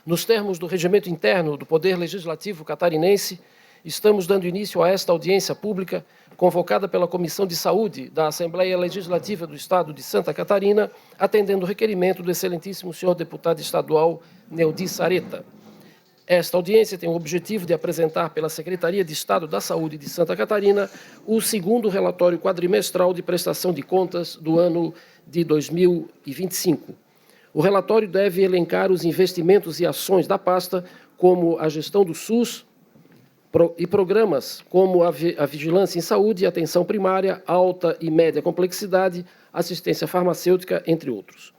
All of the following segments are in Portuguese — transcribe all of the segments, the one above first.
Nos termos do regimento interno do Poder Legislativo catarinense, estamos dando início a esta audiência pública, convocada pela Comissão de Saúde da Assembleia Legislativa do Estado de Santa Catarina, atendendo o requerimento do excelentíssimo senhor deputado estadual Neudi Sareta. Esta audiência tem o objetivo de apresentar pela Secretaria de Estado da Saúde de Santa Catarina o segundo relatório quadrimestral de prestação de contas do ano de 2025. O relatório deve elencar os investimentos e ações da pasta, como a gestão do SUS, e programas como a vigilância em saúde e atenção primária, alta e média complexidade, assistência farmacêutica, entre outros.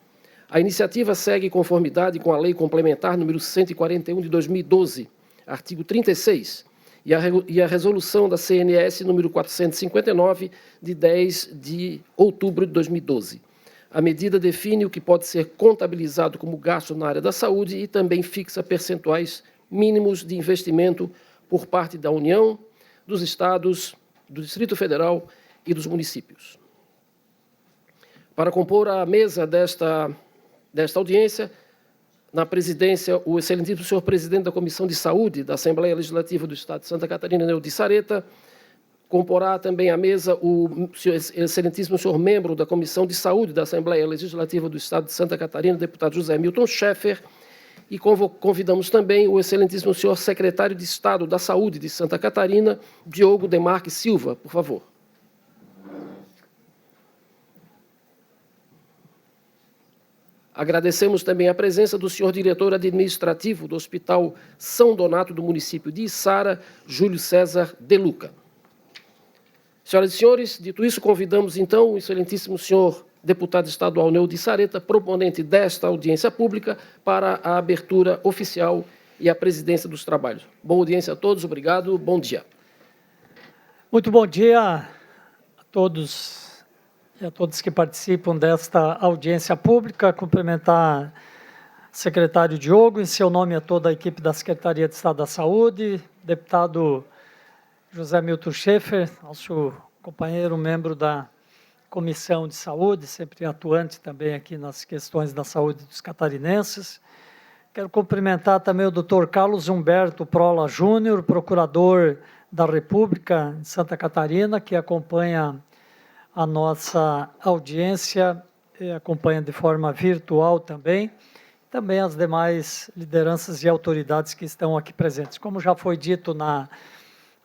A iniciativa segue conformidade com a Lei Complementar número 141 de 2012, artigo 36, e a resolução da CNS número 459, de 10 de outubro de 2012. A medida define o que pode ser contabilizado como gasto na área da saúde e também fixa percentuais mínimos de investimento por parte da União, dos Estados, do Distrito Federal e dos municípios. Para compor a mesa desta audiência, na presidência, o excelentíssimo senhor presidente da Comissão de Saúde da Assembleia Legislativa do Estado de Santa Catarina, Neudi Sareta. Comporá também a mesa o excelentíssimo senhor membro da Comissão de Saúde da Assembleia Legislativa do Estado de Santa Catarina, deputado José Milton Schaeffer. E convidamos também o excelentíssimo senhor secretário de Estado da Saúde de Santa Catarina, Diogo Demarque Silva, por favor. Agradecemos também a presença do senhor diretor administrativo do Hospital São Donato do município de Içara, Júlio César De Luca. Senhoras e senhores, dito isso, convidamos então o excelentíssimo senhor deputado estadual Neudi Sareta, proponente desta audiência pública, para a abertura oficial e a presidência dos trabalhos. Boa audiência a todos, obrigado, bom dia. Muito bom dia a todos e a todos que participam desta audiência pública. Cumprimentar o secretário Diogo, em seu nome a toda a equipe da Secretaria de Estado da Saúde, deputado José Milton Schaeffer, nosso companheiro, membro da Comissão de Saúde, sempre atuante também aqui nas questões da saúde dos catarinenses. Quero cumprimentar também o doutor Carlos Humberto Prola Júnior, procurador da República em Santa Catarina, que acompanha a nossa audiência, e acompanha de forma virtual também, também as demais lideranças e autoridades que estão aqui presentes. Como já foi dito na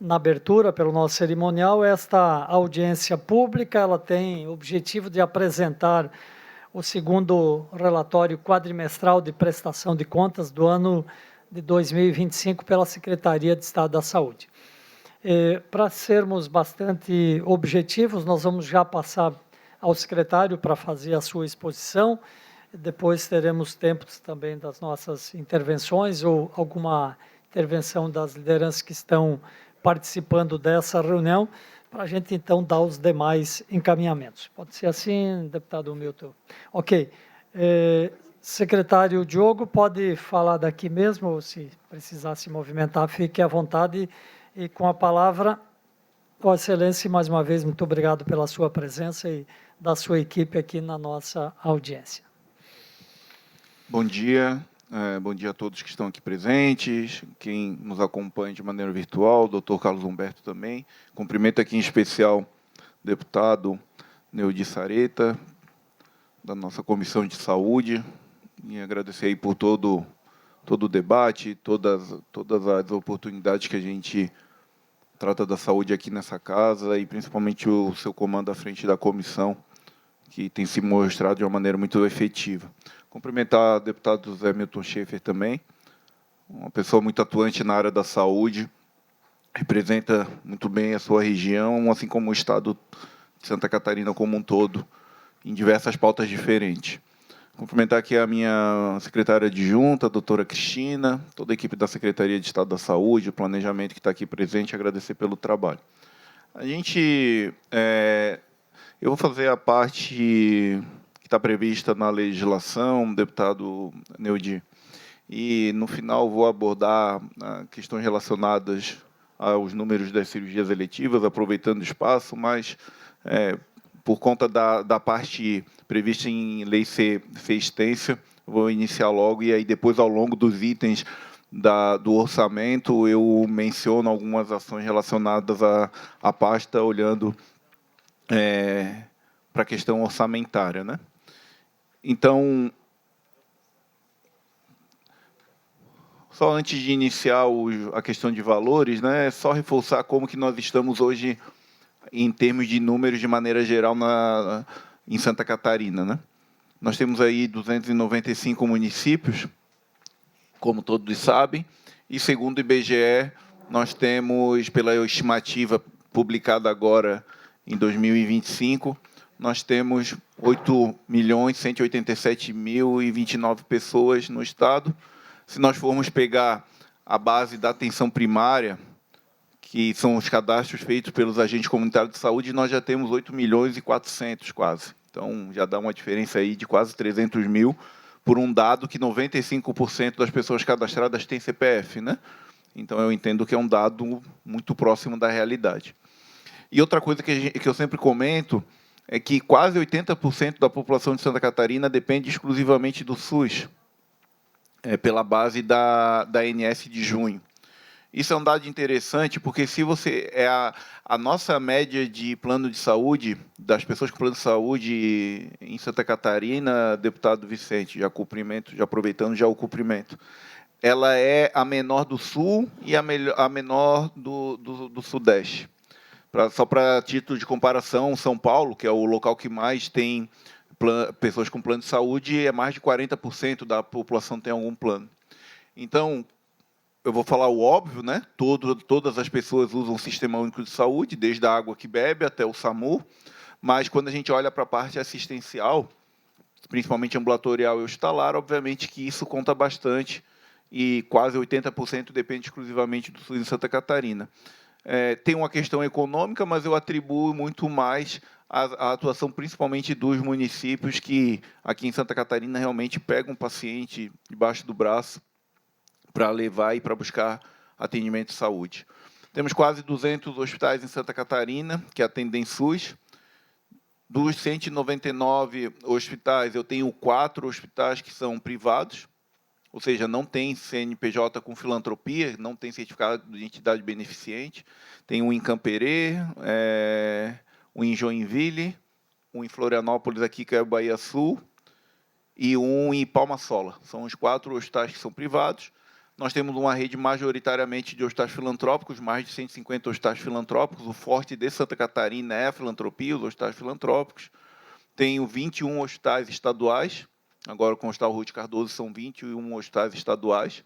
abertura pelo nosso cerimonial, esta audiência pública ela tem o objetivo de apresentar o segundo relatório quadrimestral de prestação de contas do ano de 2025 pela Secretaria de Estado da Saúde. Para sermos bastante objetivos, nós vamos já passar ao secretário para fazer a sua exposição, depois teremos tempos também das nossas intervenções ou alguma intervenção das lideranças que estão participando dessa reunião, para a gente, então, dar os demais encaminhamentos. Pode ser assim, deputado Milton? Ok. Secretário Diogo, pode falar daqui mesmo, ou se precisar se movimentar, fique à vontade. E com a palavra, Vossa Excelência, mais uma vez, muito obrigado pela sua presença e da sua equipe aqui na nossa audiência. Bom dia. Bom dia a todos que estão aqui presentes, quem nos acompanha de maneira virtual, o doutor Carlos Humberto também. Cumprimento aqui em especial o deputado Neudi Sareta, da nossa Comissão de Saúde, e agradecer aí por todo o debate, todas as oportunidades que a gente trata da saúde aqui nessa casa, e principalmente o seu comando à frente da comissão, que tem se mostrado de uma maneira muito efetiva. Cumprimentar o deputado José Milton Schaeffer também, uma pessoa muito atuante na área da saúde, representa muito bem a sua região, assim como o Estado de Santa Catarina como um todo, em diversas pautas diferentes. Cumprimentar aqui a minha secretária adjunta, a doutora Cristina, toda a equipe da Secretaria de Estado da Saúde, o planejamento que está aqui presente, agradecer pelo trabalho. Eu vou fazer a parte que está prevista na legislação, deputado Neudi, e no final vou abordar questões relacionadas aos números das cirurgias eletivas, aproveitando o espaço, mas por conta da parte prevista em lei ser extensa, vou iniciar logo, e aí depois, ao longo dos itens do orçamento, eu menciono algumas ações relacionadas à pasta, olhando para a questão orçamentária, né? Então, só antes de iniciar a questão de valores, né, só reforçar como que nós estamos hoje em termos de números de maneira geral em Santa Catarina, né? Nós temos aí 295 municípios, como todos sabem, e segundo o IBGE, nós temos, pela estimativa publicada agora em 2025, nós temos 8.187.029 pessoas no estado. Se nós formos pegar a base da atenção primária, que são os cadastros feitos pelos agentes comunitários de saúde, nós já temos 8.400.000 quase. Então, já dá uma diferença aí de quase 300 mil, por um dado que 95% das pessoas cadastradas têm CPF, né? Então, eu entendo que é um dado muito próximo da realidade. E outra coisa que eu sempre comento é que quase 80% da população de Santa Catarina depende exclusivamente do SUS, pela base da ANS de junho. Isso é um dado interessante, porque se você a nossa média de plano de saúde, das pessoas com plano de saúde em Santa Catarina, deputado Vicente, já aproveitando já o cumprimento, ela é a menor do Sul e a menor do Sudeste. Só para título de comparação, São Paulo, que é o local que mais tem pessoas com plano de saúde, é mais de 40% da população tem algum plano. Então, eu vou falar o óbvio, né? Todas as pessoas usam o Sistema Único de Saúde, desde a água que bebe até o SAMU, mas quando a gente olha para a parte assistencial, principalmente ambulatorial e hospitalar, obviamente que isso conta bastante, e quase 80% depende exclusivamente do SUS em Santa Catarina. Tem uma questão econômica, mas eu atribuo muito mais a atuação principalmente dos municípios que, aqui em Santa Catarina, realmente pegam um paciente debaixo do braço para levar e para buscar atendimento de saúde. Temos quase 200 hospitais em Santa Catarina que atendem SUS. Dos 199 hospitais, eu tenho 4 hospitais que são privados, ou seja, não tem CNPJ com filantropia, não tem certificado de entidade beneficente. Tem um em Camperê, um em Joinville, um em Florianópolis, aqui, que é o Bahia Sul, e um em Palma Sola. São os 4 hospitais que são privados. Nós temos uma rede majoritariamente de hospitais filantrópicos, mais de 150 hospitais filantrópicos. O forte de Santa Catarina é a filantropia, os hospitais filantrópicos. Tenho 21 hospitais estaduais. Agora, com o Hospital Ruth Cardoso, são 21 hospitais estaduais,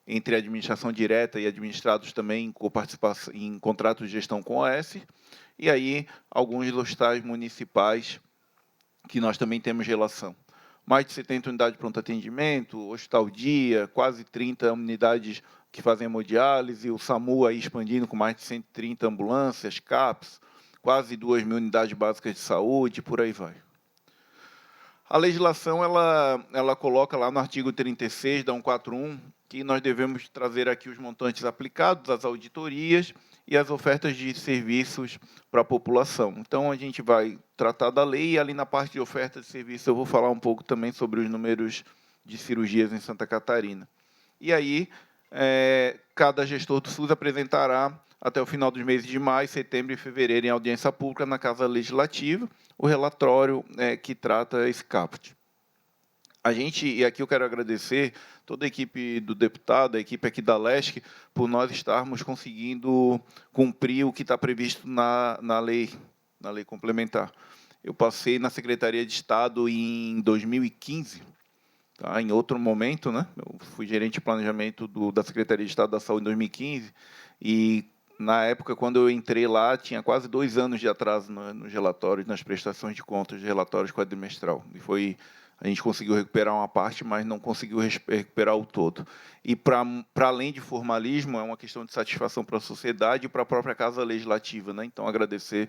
entre administração direta e administrados também em contrato de gestão com a OS. E aí, alguns hospitais municipais que nós também temos relação. Mais de 70 unidades de pronto atendimento, Hospital Dia, quase 30 unidades que fazem hemodiálise, o SAMU aí expandindo com mais de 130 ambulâncias, CAPS, quase 2.000 unidades básicas de saúde, por aí vai. A legislação ela coloca lá no artigo 36 da 141 que nós devemos trazer aqui os montantes aplicados, as auditorias e as ofertas de serviços para a população. Então, a gente vai tratar da lei e ali na parte de oferta de serviço eu vou falar um pouco também sobre os números de cirurgias em Santa Catarina. E aí, cada gestor do SUS apresentará, até o final dos meses de maio, setembro e fevereiro, em audiência pública na Casa Legislativa, o relatório que trata esse caput. E aqui eu quero agradecer toda a equipe do deputado, a equipe aqui da LESC, por nós estarmos conseguindo cumprir o que está previsto na lei complementar. Eu passei na Secretaria de Estado em 2015, tá? Em outro momento, né? Eu fui gerente de planejamento da Secretaria de Estado da Saúde em 2015, e, na época, quando eu entrei lá, tinha quase 2 anos de atraso nos relatórios, nas prestações de contas de relatórios quadrimestral. E a gente conseguiu recuperar uma parte, mas não conseguiu recuperar o todo. E, para além de formalismo, é uma questão de satisfação para a sociedade e para a própria Casa Legislativa, né? Então, agradecer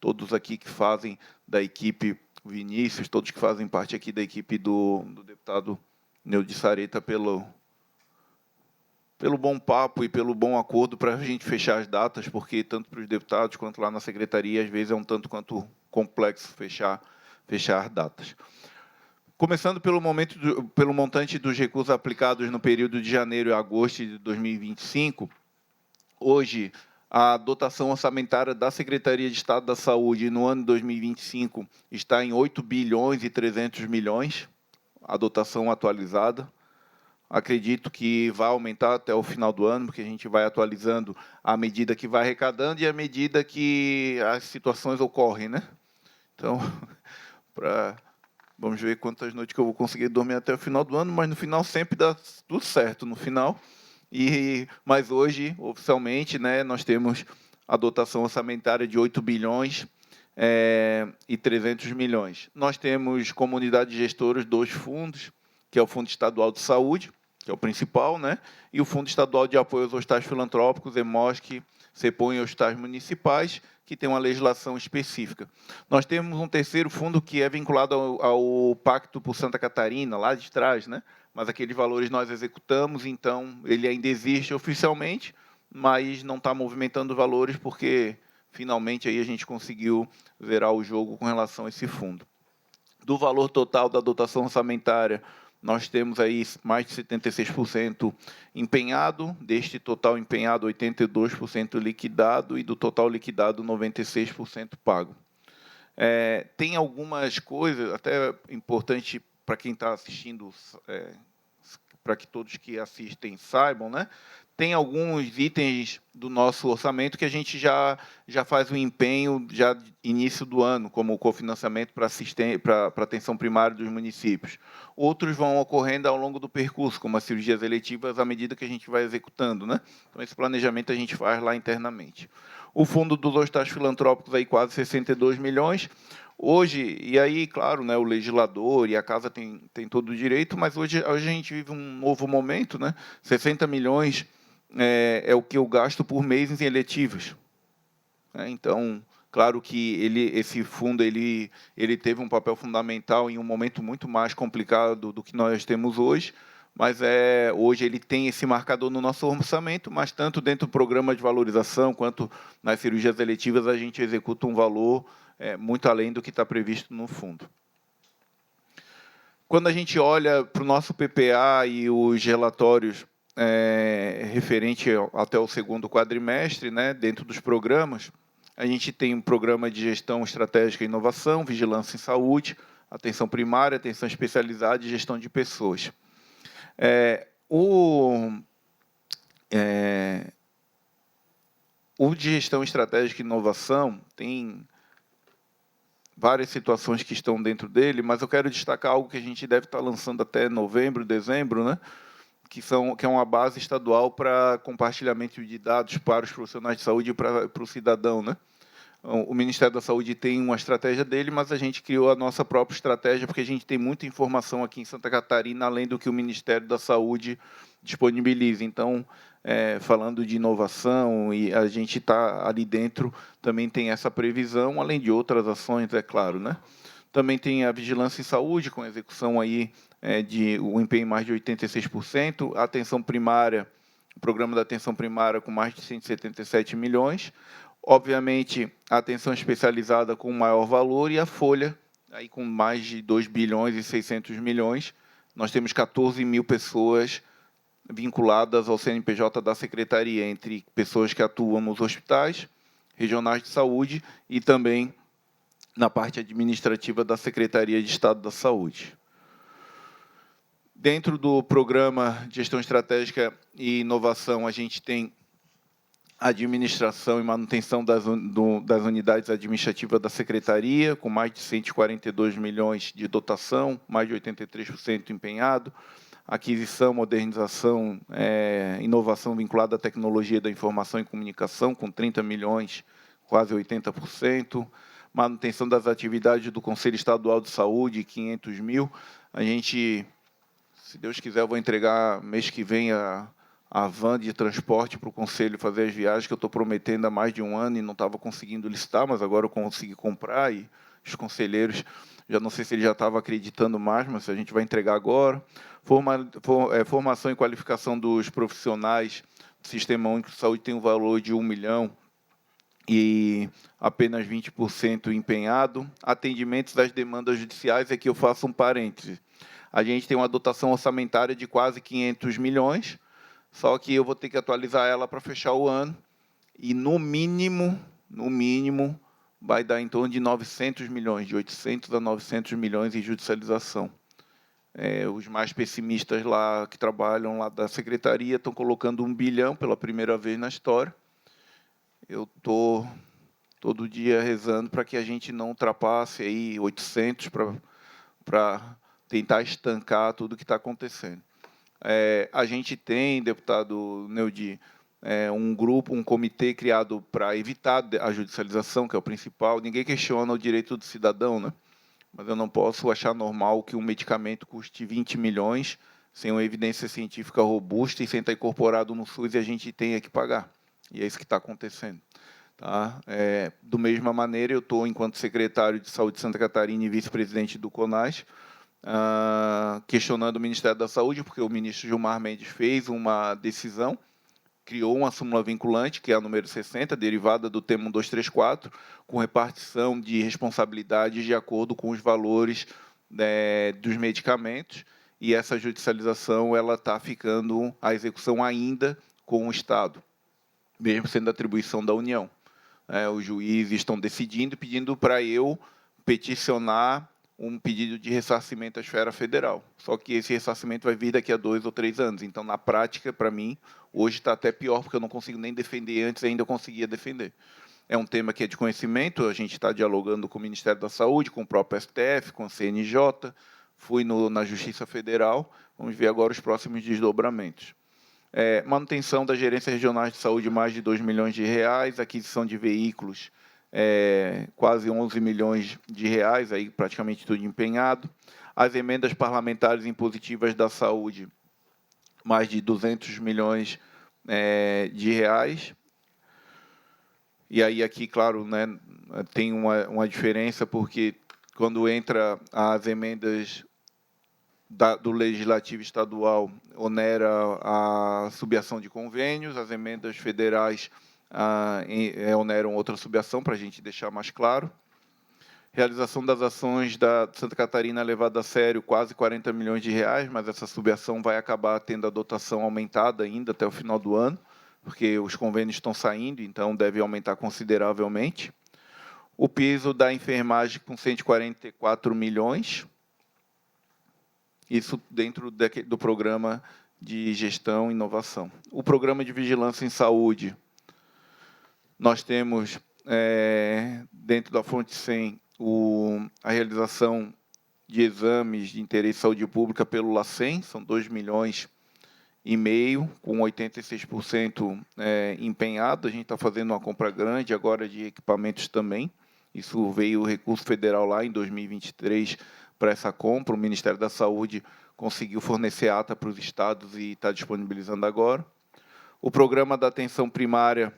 todos aqui que fazem da equipe, Vinícius, todos que fazem parte aqui da equipe do deputado Neudir Sareta pelo bom papo e pelo bom acordo para a gente fechar as datas, porque tanto para os deputados quanto lá na secretaria, às vezes é um tanto quanto complexo fechar datas. Começando pelo montante dos recursos aplicados no período de janeiro a agosto de 2025, hoje, a dotação orçamentária da Secretaria de Estado da Saúde no ano de 2025 está em 8 bilhões e 300 milhões, a dotação atualizada. Acredito que vai aumentar até o final do ano, porque a gente vai atualizando à medida que vai arrecadando e à medida que as situações ocorrem, né? Então, vamos ver quantas noites que eu vou conseguir dormir até o final do ano, mas no final sempre dá tudo certo no final. Mas hoje, oficialmente, né, nós temos a dotação orçamentária de 8 bilhões e 300 milhões. Nós temos, como unidade de gestores, 2 fundos, que é o Fundo Estadual de Saúde, que é o principal, né, e o Fundo Estadual de Apoio aos Hospitais Filantrópicos, EMOSC, CEPOM e Hospitais Municipais, que tem uma legislação específica. Nós temos um terceiro fundo que é vinculado ao Pacto por Santa Catarina, lá de trás, né? Mas aqueles valores nós executamos, então ele ainda existe oficialmente, mas não está movimentando valores porque, finalmente, aí a gente conseguiu zerar o jogo com relação a esse fundo. Do valor total da dotação orçamentária, nós temos aí mais de 76% empenhado, deste total empenhado, 82% liquidado, e do total liquidado, 96% pago. Tem algumas coisas, até importante para quem está assistindo, para que todos que assistem saibam, né? Tem alguns itens do nosso orçamento que a gente já faz um empenho já início do ano, como o cofinanciamento para atenção primária dos municípios. Outros vão ocorrendo ao longo do percurso, como as cirurgias eletivas, à medida que a gente vai executando, né? Então, esse planejamento a gente faz lá internamente. O fundo dos hospitais filantrópicos, aí, quase 62 milhões. Hoje, e aí, claro, né, o legislador e a casa tem todo o direito, mas hoje a gente vive um novo momento, né? 60 milhões é o que eu gasto por mês em eletivas. Então, claro que esse fundo ele teve um papel fundamental em um momento muito mais complicado do que nós temos hoje, mas hoje ele tem esse marcador no nosso orçamento, mas tanto dentro do programa de valorização quanto nas cirurgias eletivas a gente executa um valor muito além do que está previsto no fundo. Quando a gente olha para o nosso PPA e os relatórios referente até o segundo quadrimestre, né, dentro dos programas, a gente tem um programa de gestão estratégica e inovação, vigilância em saúde, atenção primária, atenção especializada e gestão de pessoas. O de gestão estratégica e inovação tem várias situações que estão dentro dele, mas eu quero destacar algo que a gente deve estar lançando até novembro, dezembro, né? que é uma base estadual para compartilhamento de dados para os profissionais de saúde e para o cidadão, né? O Ministério da Saúde tem uma estratégia dele, mas a gente criou a nossa própria estratégia, porque a gente tem muita informação aqui em Santa Catarina, além do que o Ministério da Saúde disponibiliza. Então, falando de inovação, e a gente está ali dentro, também tem essa previsão, além de outras ações, é claro, né? Também tem a vigilância em saúde, com execução aí de um empenho mais de 86%, a atenção primária, o programa da atenção primária com mais de 177 milhões, obviamente, a atenção especializada com maior valor e a folha aí com mais de 2 bilhões e 600 milhões. Nós temos 14 mil pessoas vinculadas ao CNPJ da Secretaria, entre pessoas que atuam nos hospitais regionais de saúde e também na parte administrativa da Secretaria de Estado da Saúde. Dentro do programa de gestão estratégica e inovação, a gente tem administração e manutenção das unidades administrativas da Secretaria, com mais de 142 milhões de dotação, mais de 83% empenhado, aquisição, modernização, inovação vinculada à tecnologia da informação e comunicação, com 30 milhões, quase 80%, manutenção das atividades do Conselho Estadual de Saúde, 500 mil. A gente, se Deus quiser, eu vou entregar mês que vem a van de transporte para o Conselho fazer as viagens, que eu estou prometendo há mais de um ano e não estava conseguindo listar, mas agora eu consegui comprar, e os conselheiros, já não sei se ele já estava acreditando mais, mas a gente vai entregar agora. Formação e qualificação dos profissionais do Sistema Único de Saúde tem um valor de 1 milhão e apenas 20% empenhado. Atendimentos das demandas judiciais, aqui eu faço um parêntese. a gente tem uma dotação orçamentária de quase 500 milhões, só que eu vou ter que atualizar ela para fechar o ano, e no mínimo, vai dar em torno de 900 milhões, de 800 a 900 milhões em judicialização. Os mais pessimistas lá, que trabalham lá da secretaria, estão colocando 1 bilhão pela primeira vez na história. Eu estou todo dia rezando para que a gente não ultrapasse aí 800 para tentar estancar tudo que está acontecendo. A gente tem, deputado Neudi, um comitê criado para evitar a judicialização, que é o principal. Ninguém questiona o direito do cidadão, né? Mas eu não posso achar normal que um medicamento custe 20 milhões sem uma evidência científica robusta e sem estar incorporado no SUS e a gente tenha que pagar. E é isso que está acontecendo. Tá? Do mesma maneira, eu estou, enquanto secretário de Saúde de Santa Catarina e vice-presidente do CONAS, questionando o Ministério da Saúde, porque o ministro Gilmar Mendes fez uma decisão, criou uma súmula vinculante, que é a número 60, derivada do tema 1234, com repartição de responsabilidades de acordo com os valores dos medicamentos, e essa judicialização está ficando a execução ainda com o Estado, mesmo sendo atribuição da União. Os juízes estão decidindo, pedindo para eu peticionar um pedido de ressarcimento à esfera federal. Só que esse ressarcimento vai vir daqui a 2 ou 3 anos. Então, na prática, para mim, hoje está até pior, porque eu não consigo nem defender. Antes ainda eu conseguia defender. É um tema que é de conhecimento, a gente está dialogando com o Ministério da Saúde, com o próprio STF, com a CNJ, fui na Justiça Federal, vamos ver agora os próximos desdobramentos. Manutenção das gerências regionais de saúde, mais de 2 milhões de reais, aquisição de veículos, quase 11 milhões de reais, aí praticamente tudo empenhado. As emendas parlamentares impositivas da saúde, mais de 200 milhões de reais. E aí aqui, claro, né, tem uma diferença, porque quando entra as emendas do Legislativo Estadual, onera a subiação de convênios, as emendas federais oneram outra subiação, para a gente deixar mais claro. Realização das ações da Santa Catarina levada a sério, quase 40 milhões de reais, mas essa subiação vai acabar tendo a dotação aumentada ainda até o final do ano, porque os convênios estão saindo, então deve aumentar consideravelmente. O piso da enfermagem com 144 milhões, isso dentro do programa de gestão e inovação. O programa de vigilância em saúde, nós temos, dentro da fonte 100, a realização de exames de interesse em saúde pública pelo LACEN, são 2 milhões e meio, com 86% empenhado. A gente está fazendo uma compra grande agora de equipamentos também. Isso veio o recurso federal lá em 2023 para essa compra. O Ministério da Saúde conseguiu fornecer ata para os estados e está disponibilizando agora. O programa da atenção primária,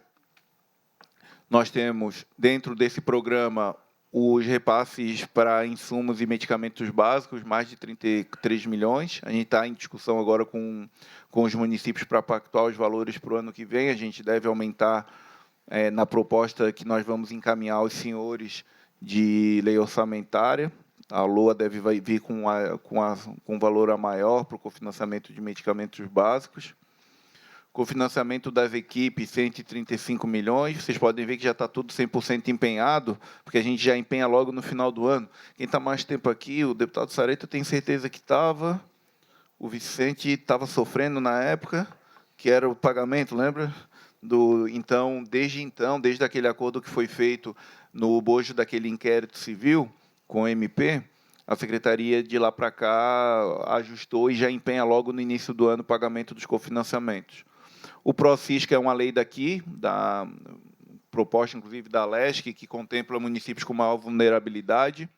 nós temos, dentro desse programa, os repasses para insumos e medicamentos básicos, mais de 33 milhões. A gente está em discussão agora com os municípios para pactuar os valores para o ano que vem. A gente deve aumentar, na proposta que nós vamos encaminhar aos senhores de lei orçamentária. A LOA deve vir com um valor a maior para o cofinanciamento de medicamentos básicos. Cofinanciamento das equipes, 135 milhões. Vocês podem ver que já está tudo 100% empenhado, porque a gente já empenha logo no final do ano. Quem está mais tempo aqui, o deputado Sareta, tem certeza que estava. O Vicente estava sofrendo na época, que era o pagamento, lembra? Desde aquele acordo que foi feito no bojo daquele inquérito civil com o MP, a Secretaria de lá para cá ajustou e já empenha logo no início do ano o pagamento dos cofinanciamentos. O PROCIS, que é uma lei daqui, proposta inclusive da LESC, que contempla municípios com maior vulnerabilidade,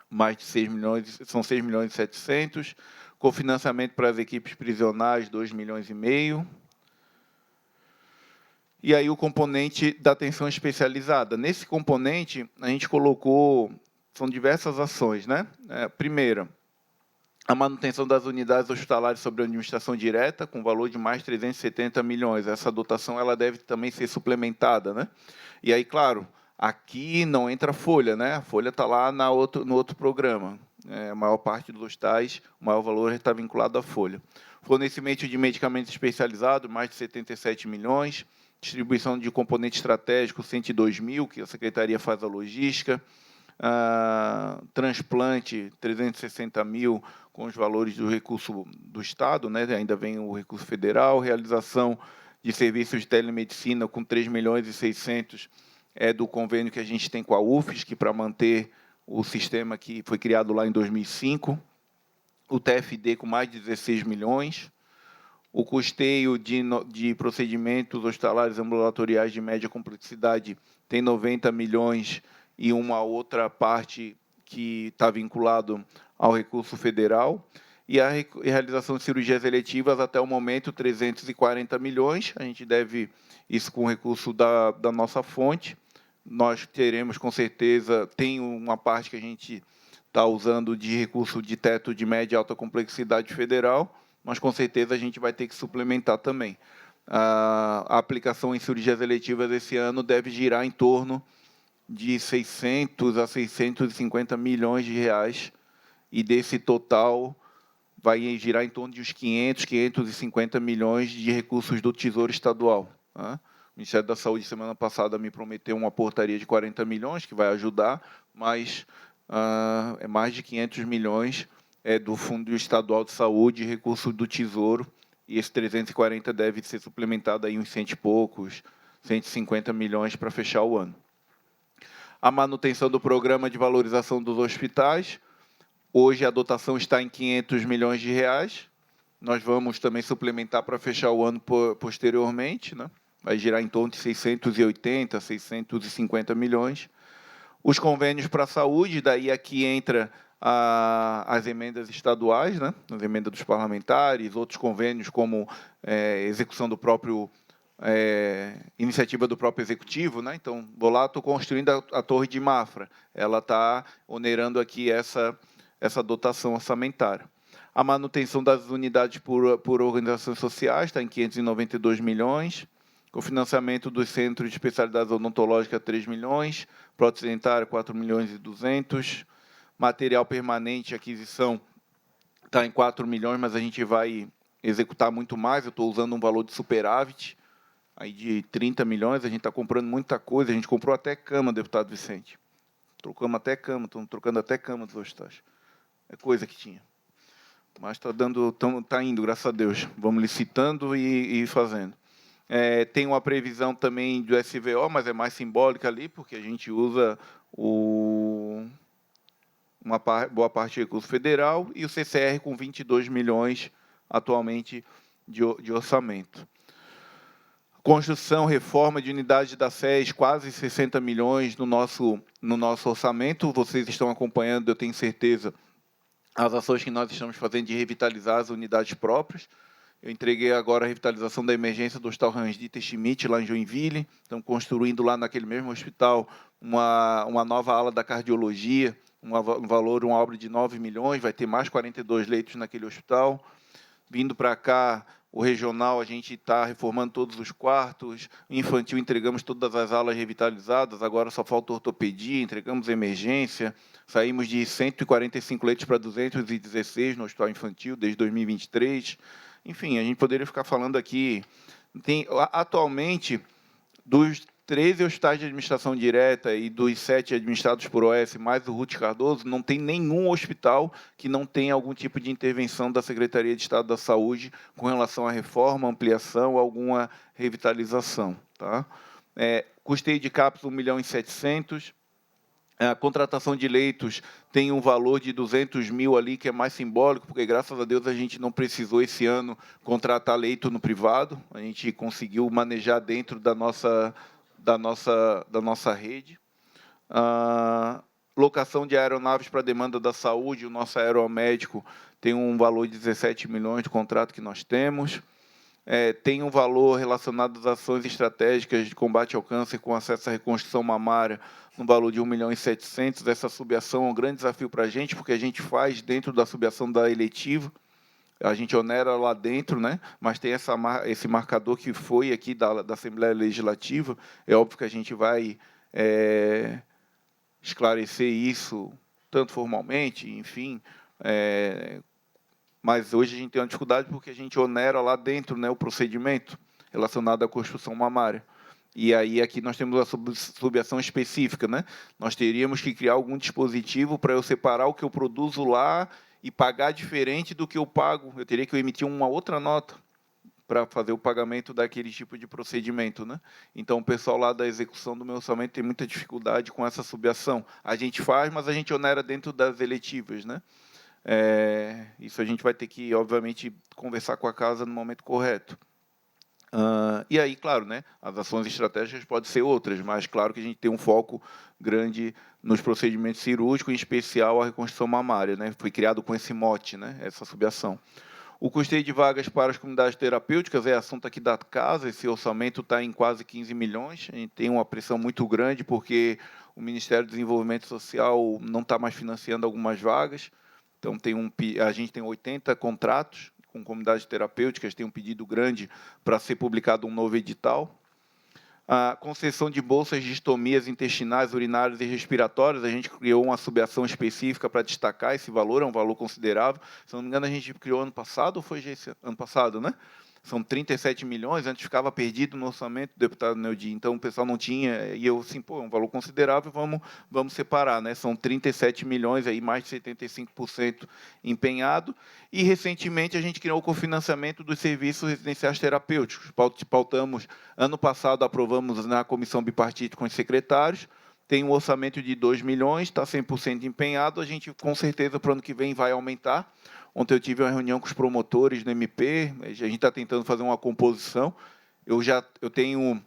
mais de 6 milhões, são 6 milhões e 700. Cofinanciamento para as equipes prisionais, 2 milhões e meio. E aí o componente da atenção especializada. Nesse componente, a gente colocou, são diversas ações, né? Primeira, a manutenção das unidades hospitalares sob administração direta, com valor de mais 370 milhões. Essa dotação ela deve também ser suplementada, né? E aí, claro, aqui não entra a folha, né? A folha está lá no outro programa. a maior parte dos hospitais, o maior valor está vinculado à folha. Fornecimento de medicamentos especializados, mais de 77 milhões. Distribuição de componente estratégico, 102 mil, que a Secretaria faz a logística. Transplante, 360 mil, com os valores do recurso do Estado, né? Ainda vem o recurso federal. Realização de serviços de telemedicina, com 3 milhões e 600, do convênio que a gente tem com a UFSC, para manter o sistema que foi criado lá em 2005. O TFD, com mais de 16 milhões. O custeio de procedimentos hospitalares ambulatoriais de média complexidade tem 90 milhões e uma outra parte que está vinculado ao recurso federal. E a realização de cirurgias eletivas, até o momento, 340 milhões. A gente deve isso com o recurso da nossa fonte. Nós teremos, com certeza, tem uma parte que a gente está usando de recurso de teto de média e alta complexidade federal, mas, com certeza, a gente vai ter que suplementar também. A aplicação em cirurgias eletivas esse ano deve girar em torno de 600 a 650 milhões de reais, e desse total vai girar em torno de uns 550 milhões de recursos do Tesouro Estadual. O Ministério da Saúde, semana passada, me prometeu uma portaria de 40 milhões, que vai ajudar, mas é mais de 500 milhões do Fundo Estadual de Saúde, recurso do Tesouro, e esse 340 deve ser suplementado aí uns 100 e poucos, 150 milhões para fechar o ano. A manutenção do programa de valorização dos hospitais. Hoje a dotação está em 500 milhões de reais. Nós vamos também suplementar para fechar o ano posteriormente, né? Vai girar em torno de 680, 650 milhões. Os convênios para a saúde, daí aqui entra as emendas estaduais, né? As emendas dos parlamentares, outros convênios como execução do próprio iniciativa do próprio executivo, né? Então, vou lá, estou construindo a Torre de Mafra, ela está onerando aqui essa dotação orçamentária. A manutenção das unidades por organizações sociais está em 592 milhões, o financiamento dos centros de especialidades odontológicas, 3 milhões, prótese dentária, 4 milhões e 200, material permanente, aquisição, está em 4 milhões, mas a gente vai executar muito mais. Eu estou usando um valor de superávit, aí de 30 milhões, a gente está comprando muita coisa, a gente comprou até cama, deputado Vicente. Trocamos até cama, estamos trocando até cama dos hospitais. É coisa que tinha. Mas está indo, graças a Deus. Vamos licitando e fazendo. Tem uma previsão também do SVO, mas é mais simbólica ali, porque a gente usa uma boa parte do recurso federal, e o CCR com 22 milhões atualmente de orçamento. Construção, reforma de unidade da SES, quase 60 milhões no nosso orçamento. Vocês estão acompanhando, eu tenho certeza, as ações que nós estamos fazendo de revitalizar as unidades próprias. Eu entreguei agora a revitalização da emergência do Hospital Rangit Schmidt, lá em Joinville. Estamos construindo lá naquele mesmo hospital uma nova ala da cardiologia, um valor, uma obra de 9 milhões, vai ter mais 42 leitos naquele hospital. Vindo para cá, o regional, a gente está reformando todos os quartos, o infantil entregamos todas as alas revitalizadas, agora só falta ortopedia, entregamos emergência, saímos de 145 leitos para 216 no hospital infantil desde 2023. Enfim, a gente poderia ficar falando aqui. Atualmente, dos 13 hospitais de administração direta e dos 7 administrados por OS, mais o Ruth Cardoso, não tem nenhum hospital que não tenha algum tipo de intervenção da Secretaria de Estado da Saúde com relação à reforma, ampliação, alguma revitalização. Tá? Custeio de CAPS, 1 milhão e 700. A contratação de leitos tem um valor de 200 mil ali, que é mais simbólico, porque, graças a Deus, a gente não precisou, esse ano, contratar leito no privado. A gente conseguiu manejar dentro da nossa rede. Locação de aeronaves para demanda da saúde, o nosso aeromédico tem um valor de 17 milhões de contrato que nós temos. Tem um valor relacionado às ações estratégicas de combate ao câncer com acesso à reconstrução mamária, no valor de 1 milhão e 700. Essa subação é um grande desafio para a gente, porque a gente faz dentro da subação da eletiva, a gente onera lá dentro, né? Mas tem esse marcador que foi aqui da Assembleia Legislativa. É óbvio que a gente vai esclarecer isso tanto formalmente, enfim, mas hoje a gente tem uma dificuldade porque a gente onera lá dentro, né, o procedimento relacionado à construção mamária. E aí aqui nós temos a subação específica, né? Nós teríamos que criar algum dispositivo para eu separar o que eu produzo lá e pagar diferente do que eu pago. Eu teria que emitir uma outra nota para fazer o pagamento daquele tipo de procedimento, né? Então, o pessoal lá da execução do meu orçamento tem muita dificuldade com essa subação. A gente faz, mas a gente onera dentro das eletivas, né? Isso a gente vai ter que, obviamente, conversar com a casa no momento correto. E aí, claro, né, as ações estratégicas podem ser outras, mas claro que a gente tem um foco grande nos procedimentos cirúrgicos, em especial a reconstrução mamária, né? Foi criado com esse mote, né, essa subação. O custeio de vagas para as comunidades terapêuticas é assunto aqui da casa. Esse orçamento está em quase 15 milhões. A gente tem uma pressão muito grande porque o Ministério do Desenvolvimento Social não está mais financiando algumas vagas. Então, a gente tem 80 contratos com comunidades terapêuticas, tem um pedido grande para ser publicado um novo edital. A concessão de bolsas de estomias intestinais, urinárias e respiratórias, a gente criou uma subação específica para destacar esse valor, é um valor considerável. Se não me engano, a gente criou ano passado, ou foi esse ano passado, né? São 37 milhões, antes ficava perdido no orçamento do deputado Neudi, então o pessoal não tinha, e eu, assim, pô, é um valor considerável, vamos separar, né? São 37 milhões, aí mais de 75% empenhado, e recentemente a gente criou o cofinanciamento dos serviços residenciais terapêuticos. Pautamos, ano passado aprovamos na comissão bipartite com os secretários, tem um orçamento de 2 milhões, está 100% empenhado, a gente com certeza para o ano que vem vai aumentar. Ontem eu tive uma reunião com os promotores do MP, a gente está tentando fazer uma composição. Eu tenho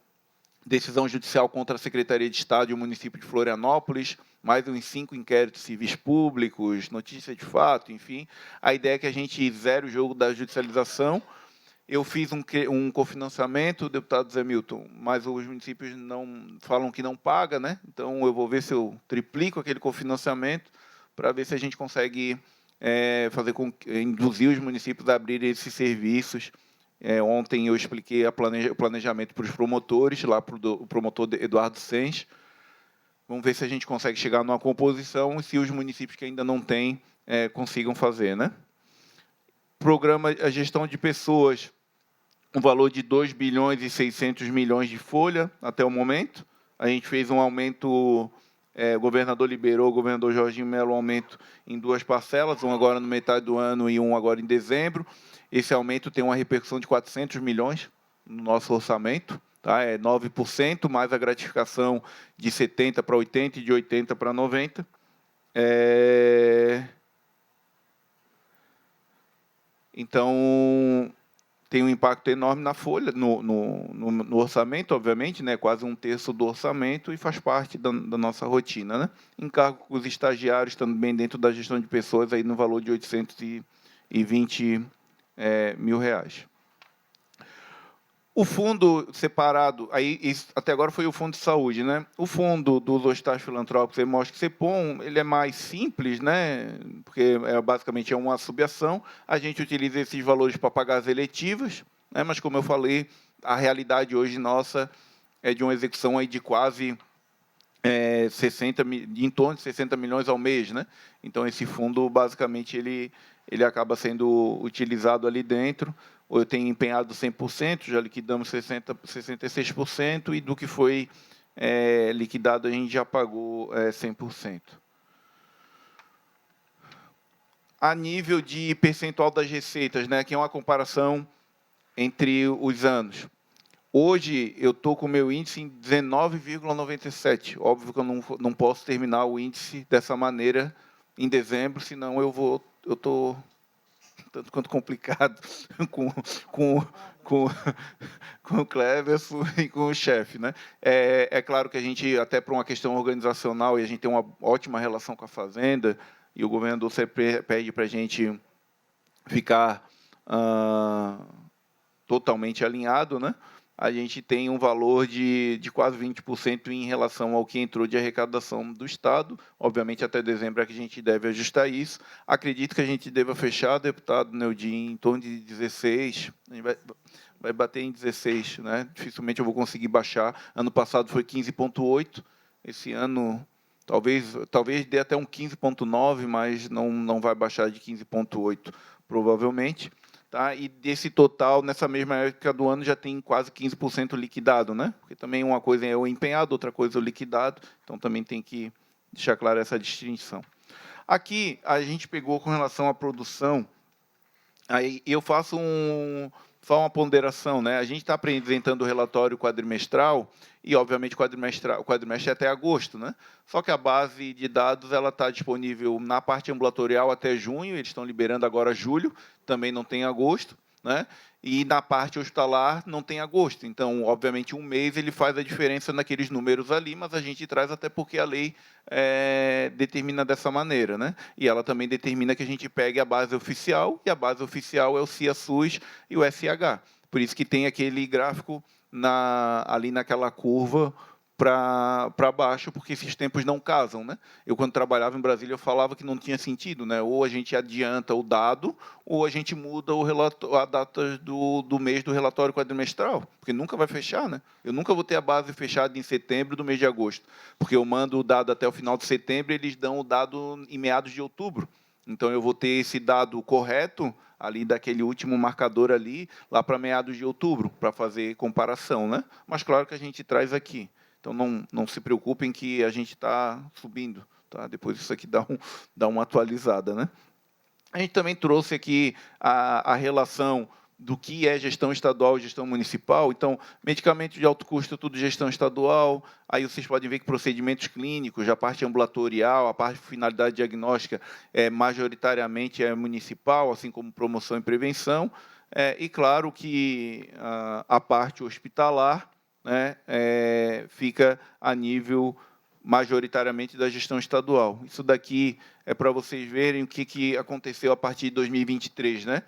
decisão judicial contra a Secretaria de Estado e o município de Florianópolis, mais uns 5 inquéritos civis públicos, notícia de fato, enfim. A ideia é que a gente zere o jogo da judicialização. Eu fiz um cofinanciamento, deputado Zé Milton, mas os municípios não falam que não paga, né? Então, eu vou ver se eu triplico aquele cofinanciamento para ver se a gente consegue induzir os municípios a abrirem esses serviços. Ontem eu expliquei o planejamento para os promotores, lá para o promotor Eduardo Sens. Vamos ver se a gente consegue chegar numa composição e se os municípios que ainda não têm consigam fazer, né? Programa a gestão de pessoas, um valor de 2 bilhões e 600 milhões de folha até o momento. A gente fez um aumento, o governador liberou, o governador Jorginho Melo, um aumento em 2 parcelas, um agora no metade do ano e um agora em dezembro. Esse aumento tem uma repercussão de 400 milhões no nosso orçamento, tá? É 9%, mais a gratificação de 70% para 80% e de 80% para 90%. Então, tem um impacto enorme na folha, no orçamento, obviamente, né, quase 1/3 do orçamento, e faz parte da nossa rotina, né? Encargo com os estagiários também dentro da gestão de pessoas, aí no valor de 820 mil reais. O fundo separado, aí até agora foi o fundo de saúde, né? O fundo dos hospitais filantrópicos, Hemosc e Cepom, ele é mais simples, né? Porque basicamente é uma subação. A gente utiliza esses valores para pagar as eletivas, né? Mas como eu falei, a realidade hoje nossa é de uma execução aí de quase em torno de 60 milhões ao mês, né? Então esse fundo basicamente ele acaba sendo utilizado ali dentro. Eu tenho empenhado 100%, já liquidamos 66%, e do que foi liquidado a gente já pagou 100%. A nível de percentual das receitas, né, que é uma comparação entre os anos. Hoje, eu estou com o meu índice em 19,97. Óbvio que eu não posso terminar o índice dessa maneira em dezembro, senão eu estou tanto quanto complicado com o Cleverson e com o chefe, né? É claro que a gente, até por uma questão organizacional, e a gente tem uma ótima relação com a Fazenda, e o governador sempre pede para a gente ficar totalmente alinhado, né? A gente tem um valor de quase 20% em relação ao que entrou de arrecadação do Estado. Obviamente, até dezembro é que a gente deve ajustar isso. Acredito que a gente deva fechar, deputado Neudi, em torno de 16%. A gente vai bater em 16%, né? Dificilmente eu vou conseguir baixar. Ano passado foi 15,8%. Esse ano Talvez dê até um 15,9, mas não vai baixar de 15,8, provavelmente. Tá? E desse total, nessa mesma época do ano, já tem quase 15% liquidado, né? Porque também uma coisa é o empenhado, outra coisa é o liquidado, então também tem que deixar clara essa distinção. Aqui, a gente pegou com relação à produção, aí eu faço só uma ponderação, né? A gente está apresentando o relatório quadrimestral e, obviamente, o quadrimestre é até agosto, né? Só que a base de dados ela está disponível na parte ambulatorial até junho, eles estão liberando agora julho, também não tem agosto, né? E na parte hospitalar não tem agosto. Então, obviamente, um mês ele faz a diferença naqueles números ali, mas a gente traz até porque a lei determina dessa maneira, né? E ela também determina que a gente pegue a base oficial, e a base oficial é o CIA-SUS e o SH. Por isso que tem aquele gráfico ali naquela curva para baixo, porque esses tempos não casam, né? Eu, quando trabalhava em Brasília, eu falava que não tinha sentido, né? Ou a gente adianta o dado, ou a gente muda a data do mês do relatório quadrimestral, porque nunca vai fechar, né? Eu nunca vou ter a base fechada em setembro do mês de agosto, porque eu mando o dado até o final de setembro e eles dão o dado em meados de outubro. Então, eu vou ter esse dado correto, ali daquele último marcador ali, lá para meados de outubro, para fazer comparação, né? Mas, claro que a gente traz aqui. Então, não se preocupem que a gente está subindo. Tá? Depois isso aqui dá uma atualizada, né? A gente também trouxe aqui a relação do que é gestão estadual e gestão municipal. Então, medicamento de alto custo, tudo gestão estadual. Aí vocês podem ver que procedimentos clínicos, a parte ambulatorial, a parte de finalidade diagnóstica, majoritariamente é municipal, assim como promoção e prevenção. E, claro, que a parte hospitalar, né, fica a nível majoritariamente da gestão estadual. Isso daqui é para vocês verem o que aconteceu a partir de 2023, né?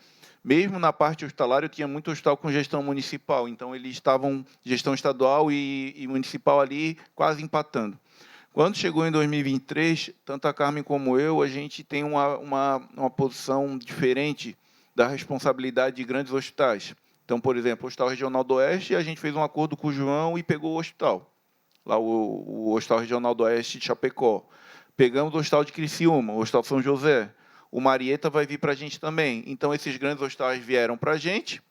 Mesmo na parte hospitalar, eu tinha muito hospital com gestão municipal, então eles estavam gestão estadual e municipal ali quase empatando. Quando chegou em 2023, tanto a Carmen como eu, a gente tem uma posição diferente da responsabilidade de grandes hospitais. Então, por exemplo, o Hospital Regional do Oeste, a gente fez um acordo com o João e pegou o hospital, lá o Hospital Regional do Oeste de Chapecó. Pegamos o Hospital de Criciúma, o Hospital São José. O Marieta vai vir para a gente também. Então, esses grandes hospitais vieram para a gente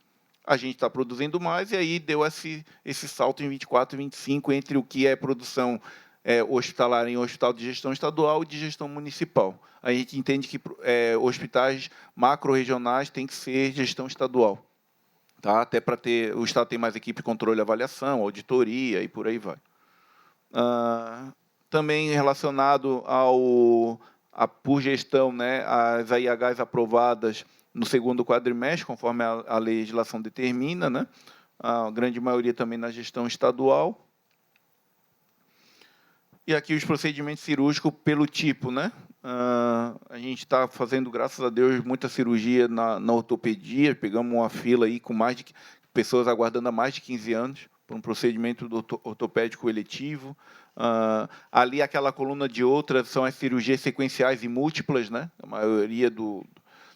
está produzindo mais, e aí deu esse salto em 24 e 25 entre o que é produção hospitalar em hospital de gestão estadual e de gestão municipal. A gente entende que hospitais macro-regionais têm que ser gestão estadual. Tá? Até para ter... O Estado tem mais equipe de controle e avaliação, auditoria e por aí vai. Também relacionado por gestão, né, as AIHs aprovadas no segundo quadrimestre, conforme a legislação determina, né, a grande maioria também na gestão estadual. E aqui os procedimentos cirúrgicos pelo tipo, né? A gente está fazendo, graças a Deus, muita cirurgia na ortopedia. Pegamos uma fila aí com pessoas aguardando há mais de 15 anos por um procedimento ortopédico eletivo. Ali, aquela coluna de outras são as cirurgias sequenciais e múltiplas, né? A maioria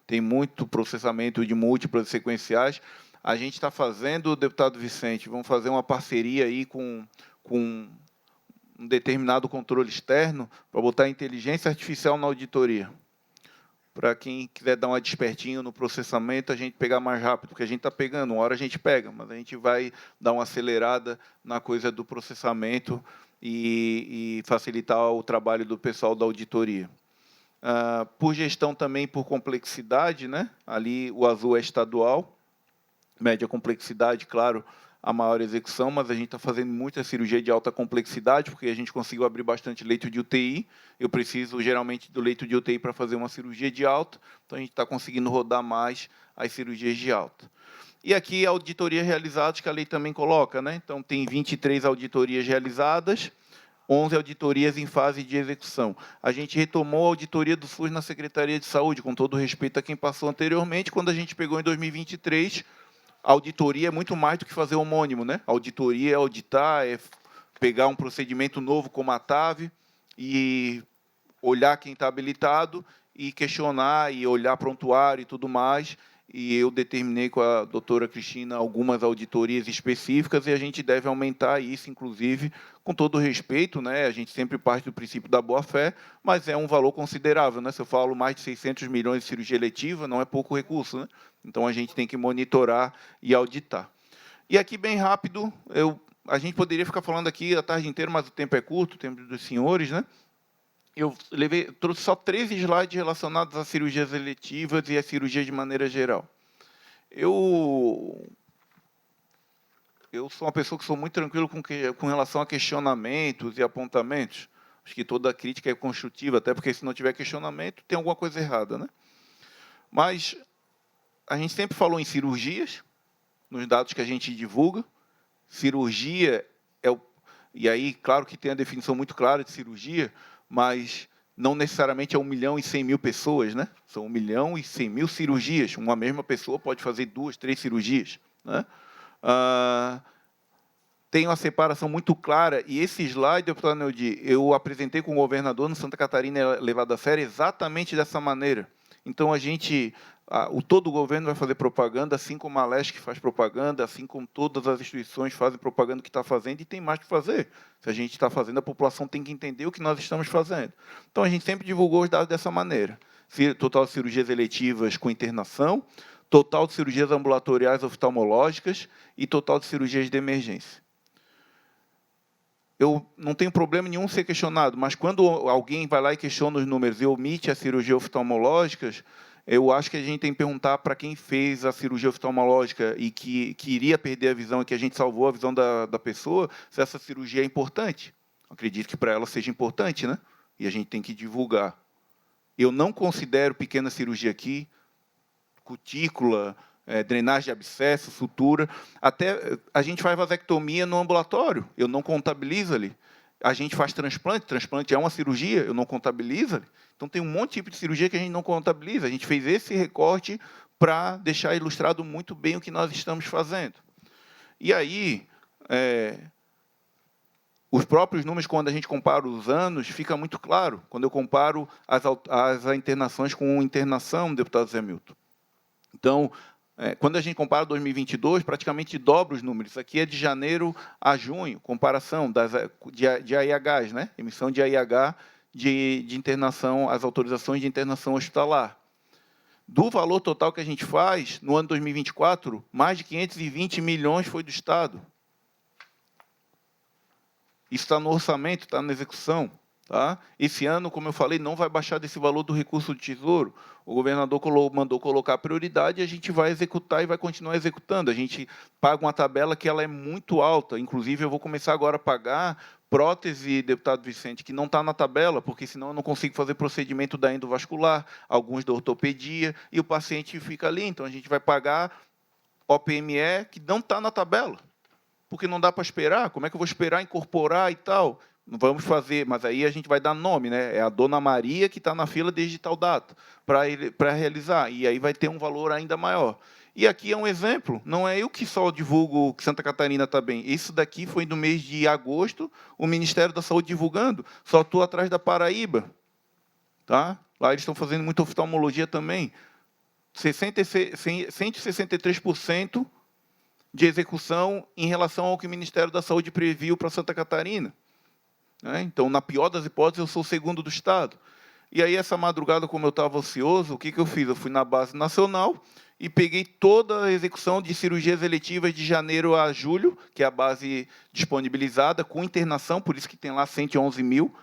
tem muito processamento de múltiplas e sequenciais. A gente está fazendo, deputado Vicente, vamos fazer uma parceria aí com um determinado controle externo para botar inteligência artificial na auditoria. Para quem quiser dar uma despertinho no processamento, a gente pegar mais rápido, porque a gente está pegando, uma hora a gente pega, mas a gente vai dar uma acelerada na coisa do processamento e facilitar o trabalho do pessoal da auditoria. Por gestão também, por complexidade, né? Ali o azul é estadual, média complexidade, claro, a maior execução, mas a gente está fazendo muita cirurgia de alta complexidade, porque a gente conseguiu abrir bastante leito de UTI. Eu preciso, geralmente, do leito de UTI para fazer uma cirurgia de alta, então a gente está conseguindo rodar mais as cirurgias de alta. E aqui a auditoria realizadas, que a lei também coloca, né? Então, tem 23 auditorias realizadas, 11 auditorias em fase de execução. A gente retomou a auditoria do SUS na Secretaria de Saúde, com todo respeito a quem passou anteriormente, quando a gente pegou em 2023... A auditoria é muito mais do que fazer homônimo, né? A auditoria é auditar, é pegar um procedimento novo como a TAV e olhar quem está habilitado e questionar e olhar prontuário e tudo mais e eu determinei com a doutora Cristina algumas auditorias específicas, e a gente deve aumentar isso, inclusive, com todo o respeito, né? A gente sempre parte do princípio da boa-fé, mas é um valor considerável, né? Se eu falo mais de 600 milhões de cirurgia eletiva, não é pouco recurso, né? Então, a gente tem que monitorar e auditar. E aqui, bem rápido, a gente poderia ficar falando aqui a tarde inteira, mas o tempo é curto, o tempo dos senhores, né? Eu trouxe só 13 slides relacionados às cirurgias eletivas e às cirurgias de maneira geral. Eu sou uma pessoa que sou muito tranquilo com relação a questionamentos e apontamentos. Acho que toda crítica é construtiva, até porque, se não tiver questionamento, tem alguma coisa errada, né? Mas a gente sempre falou em cirurgias, nos dados que a gente divulga. Cirurgia e aí, claro que tem a definição muito clara de cirurgia, mas não necessariamente é 1.100.000 pessoas, né? São 1.100.000 cirurgias. Uma mesma pessoa pode fazer 2, 3 cirurgias, né? Tem uma separação muito clara, e esse slide, deputado Neudi, eu apresentei com o governador no Santa Catarina, é levado a sério exatamente dessa maneira. Então, todo o governo vai fazer propaganda, assim como a Leste faz propaganda, assim como todas as instituições fazem propaganda que está fazendo, e tem mais que fazer. Se a gente está fazendo, a população tem que entender o que nós estamos fazendo. Então, a gente sempre divulgou os dados dessa maneira. Total de cirurgias eletivas com internação, total de cirurgias ambulatoriais oftalmológicas e total de cirurgias de emergência. Eu não tenho problema nenhum ser questionado, mas quando alguém vai lá e questiona os números e omite as cirurgias oftalmológicas, eu acho que a gente tem que perguntar para quem fez a cirurgia oftalmológica e que iria perder a visão e que a gente salvou a visão da pessoa, se essa cirurgia é importante. Acredito que para ela seja importante, né? E a gente tem que divulgar. Eu não considero pequena cirurgia aqui, cutícula, drenagem de abscesso, sutura. Até a gente faz vasectomia no ambulatório, eu não contabilizo ali. A gente faz transplante é uma cirurgia, eu não contabilizo ali. Então, tem um monte de tipo de cirurgia que a gente não contabiliza. A gente fez esse recorte para deixar ilustrado muito bem o que nós estamos fazendo. E aí, os próprios números, quando a gente compara os anos, fica muito claro, quando eu comparo as internações com internação, deputado Zé Milton. Então, quando a gente compara 2022, praticamente dobra os números. Isso aqui é de janeiro a junho, comparação de AIHs, né? Emissão de AIH de internação, as autorizações de internação hospitalar. Do valor total que a gente faz, no ano 2024, mais de 520 milhões foi do Estado. Isso está no orçamento, está na execução. Tá? Esse ano, como eu falei, não vai baixar desse valor do recurso do Tesouro. O governador mandou colocar a prioridade e a gente vai executar e vai continuar executando. A gente paga uma tabela que ela é muito alta. Inclusive, eu vou começar agora a pagar prótese, deputado Vicente, que não está na tabela, porque senão eu não consigo fazer procedimento da endovascular, alguns da ortopedia, e o paciente fica ali. Então, a gente vai pagar OPME que não está na tabela, porque não dá para esperar. Como é que eu vou esperar incorporar e tal? Não vamos fazer, mas aí a gente vai dar nome, né? É a Dona Maria que está na fila desde tal data para realizar, e aí vai ter um valor ainda maior. E aqui é um exemplo, não é eu que só divulgo que Santa Catarina está bem. Isso daqui foi no mês de agosto, o Ministério da Saúde divulgando, só estou atrás da Paraíba. Tá? Lá eles estão fazendo muita oftalmologia também. 163% de execução em relação ao que o Ministério da Saúde previu para Santa Catarina. Então, na pior das hipóteses, eu sou o segundo do Estado. E aí, essa madrugada, como eu estava ocioso, o que eu fiz? Eu fui na base nacional e peguei toda a execução de cirurgias eletivas de janeiro a julho, que é a base disponibilizada, com internação, por isso que tem lá 111 mil,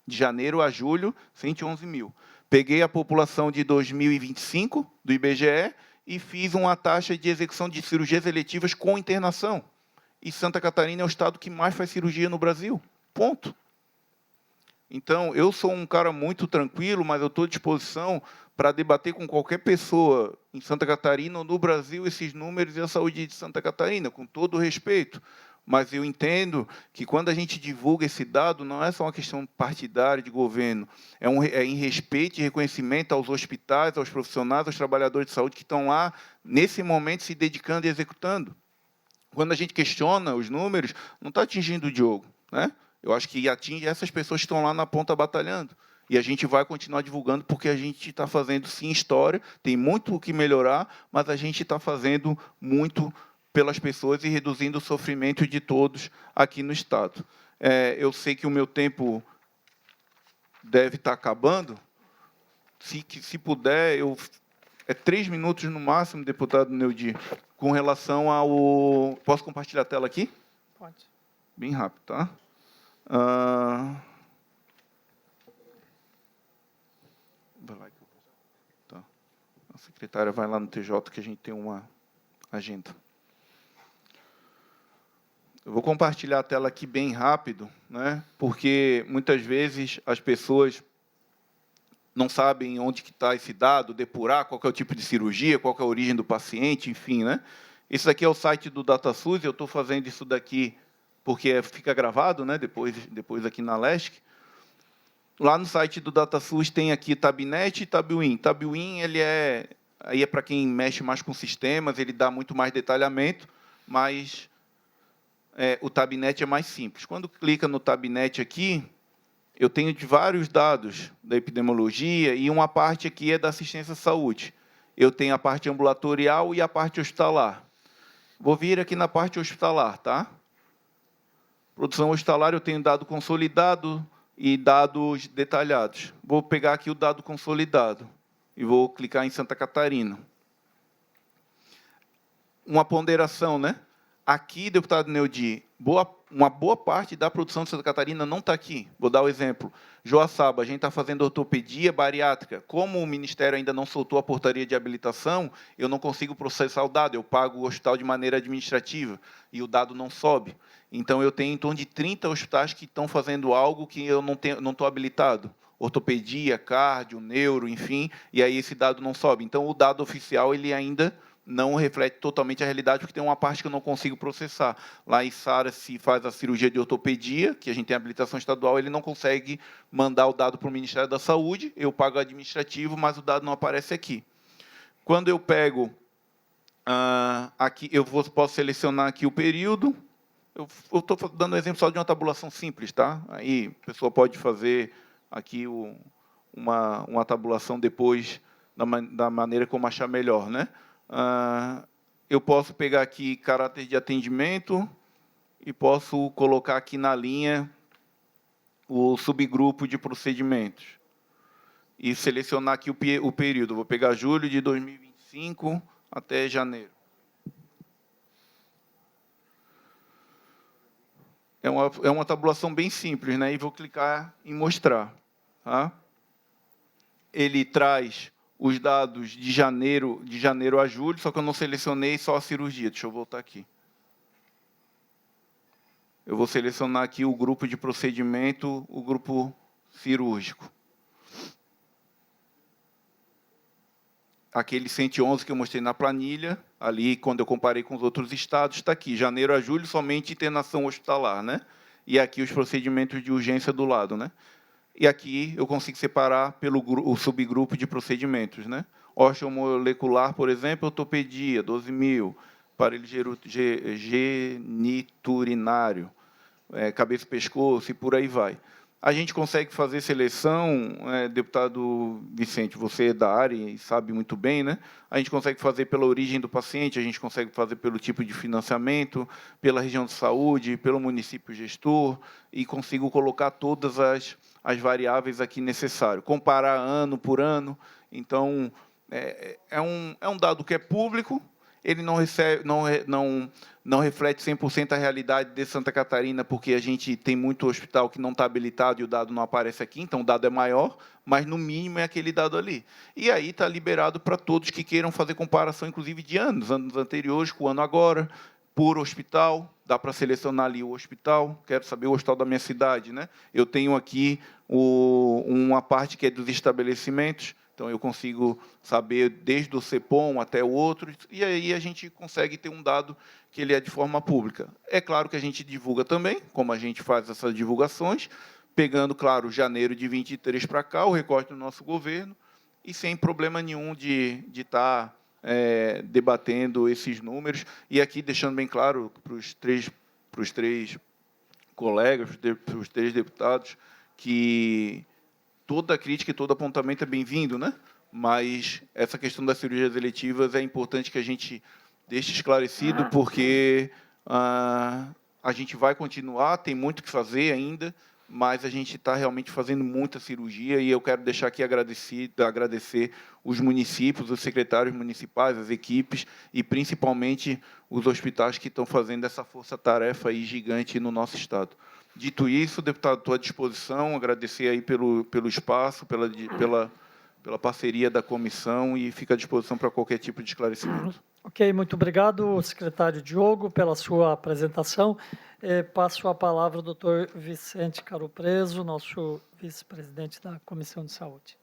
de janeiro a julho, 111 mil. Peguei a população de 2025, do IBGE, e fiz uma taxa de execução de cirurgias eletivas com internação. E Santa Catarina é o estado que mais faz cirurgia no Brasil. Ponto. Então, eu sou um cara muito tranquilo, mas eu estou à disposição para debater com qualquer pessoa em Santa Catarina ou no Brasil esses números e a saúde de Santa Catarina, com todo o respeito. Mas eu entendo que, quando a gente divulga esse dado, não é só uma questão partidária de governo, é em respeito e reconhecimento aos hospitais, aos profissionais, aos trabalhadores de saúde que estão lá, nesse momento, se dedicando e executando. Quando a gente questiona os números, não está atingindo o Diogo, né? Eu acho que atinge essas pessoas que estão lá na ponta batalhando. E a gente vai continuar divulgando, porque a gente está fazendo, sim, história, tem muito o que melhorar, mas a gente está fazendo muito pelas pessoas e reduzindo o sofrimento de todos aqui no Estado. Eu sei que o meu tempo deve estar acabando. Se puder, 3 minutos no máximo, deputado Neudi, com relação ao... Posso compartilhar a tela aqui? Pode. Bem rápido, tá? Vai lá. Tá. A secretária vai lá no TJ, que a gente tem uma agenda. Eu vou compartilhar a tela aqui bem rápido, né? Porque muitas vezes as pessoas não sabem onde que está esse dado, depurar qual que é o tipo de cirurgia, qual que é a origem do paciente, enfim, né? Esse daqui é o site do DataSUS, eu estou fazendo isso daqui porque fica gravado, né? Depois aqui na LESC. Lá no site do DataSUS tem aqui Tabnet e Tabuin. Tabuin, aí é para quem mexe mais com sistemas, ele dá muito mais detalhamento, mas o Tabnet é mais simples. Quando clica no Tabnet aqui, eu tenho de vários dados da epidemiologia e uma parte aqui é da assistência à saúde. Eu tenho a parte ambulatorial e a parte hospitalar. Vou vir aqui na parte hospitalar, tá? Produção hospitalar, eu tenho dado consolidado e dados detalhados. Vou pegar aqui o dado consolidado e vou clicar em Santa Catarina. Uma ponderação, né? Aqui, deputado Neudi, uma boa parte da produção de Santa Catarina não está aqui. Vou dar o exemplo. Joaçaba, a gente está fazendo ortopedia bariátrica. Como o Ministério ainda não soltou a portaria de habilitação, eu não consigo processar o dado. Eu pago o hospital de maneira administrativa e o dado não sobe. Então, eu tenho em torno de 30 hospitais que estão fazendo algo que eu não estou habilitado. Ortopedia, cardio, neuro, enfim, e aí esse dado não sobe. Então, o dado oficial ele ainda não reflete totalmente a realidade, porque tem uma parte que eu não consigo processar. Lá em Sara se faz a cirurgia de ortopedia, que a gente tem habilitação estadual, ele não consegue mandar o dado para o Ministério da Saúde, eu pago administrativo, mas o dado não aparece aqui. Quando eu pego aqui, posso selecionar aqui o período. Eu estou dando um exemplo só de uma tabulação simples, tá? Aí a pessoa pode fazer aqui uma tabulação depois da maneira como achar melhor, né? Eu posso pegar aqui caráter de atendimento e posso colocar aqui na linha o subgrupo de procedimentos. E selecionar aqui o período. Vou pegar julho de 2025 até janeiro. É uma tabulação bem simples, né? E vou clicar em mostrar. Tá? Ele traz os dados de janeiro a julho, só que eu não selecionei só a cirurgia. Deixa eu voltar aqui. Eu vou selecionar aqui o grupo de procedimento, o grupo cirúrgico. Aquele 111 que eu mostrei na planilha, ali, quando eu comparei com os outros estados, está aqui. Janeiro a julho, somente internação hospitalar, né? E aqui os procedimentos de urgência do lado, né? E aqui eu consigo separar pelo subgrupo de procedimentos, né? Osteomolecular, por exemplo, ortopedia, 12.000. Aparelho geniturinário, cabeça e pescoço, e por aí vai. A gente consegue fazer seleção, deputado Vicente, você é da área e sabe muito bem, né? A gente consegue fazer pela origem do paciente, a gente consegue fazer pelo tipo de financiamento, pela região de saúde, pelo município gestor, e consigo colocar todas as variáveis aqui necessárias. Comparar ano por ano. Então, é um dado que é público, ele não reflete 100% a realidade de Santa Catarina, porque a gente tem muito hospital que não está habilitado e o dado não aparece aqui, então o dado é maior, mas, no mínimo, é aquele dado ali. E aí está liberado para todos que queiram fazer comparação, inclusive, de anos anteriores com o ano agora, por hospital, dá para selecionar ali o hospital, quero saber o hospital da minha cidade, né? Eu tenho aqui uma parte que é dos estabelecimentos, então, eu consigo saber desde o CEPOM até o outro, e aí a gente consegue ter um dado que ele é de forma pública. É claro que a gente divulga também, como a gente faz essas divulgações, pegando, claro, janeiro de 23 para cá, o recorte do nosso governo, e sem problema nenhum de estar debatendo esses números. E aqui, deixando bem claro para os três colegas, para os três deputados, que toda crítica e todo apontamento é bem-vindo, né? Mas essa questão das cirurgias eletivas é importante que a gente deixe esclarecido, porque a gente vai continuar, tem muito o que fazer ainda, mas a gente está realmente fazendo muita cirurgia, e eu quero deixar aqui agradecer os municípios, os secretários municipais, as equipes, e principalmente os hospitais que estão fazendo essa força-tarefa aí gigante no nosso estado. Dito isso, deputado, estou à disposição, agradecer aí pelo espaço, pela parceria da comissão, e fico à disposição para qualquer tipo de esclarecimento. Ok, muito obrigado, secretário Diogo, pela sua apresentação. Passo a palavra ao doutor Vicente Caro Preso, nosso vice-presidente da Comissão de Saúde.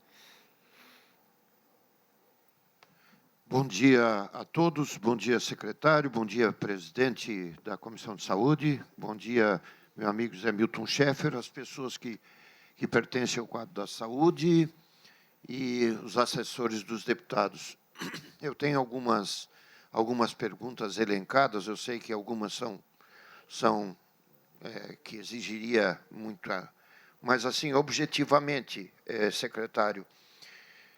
Bom dia a todos, bom dia, secretário, bom dia, presidente da Comissão de Saúde, bom dia, meu amigo Zé Milton Schaeffer, as pessoas que pertencem ao quadro da saúde e os assessores dos deputados. Eu tenho algumas perguntas elencadas, eu sei que algumas são que exigiria muita... Mas, assim, objetivamente, secretário,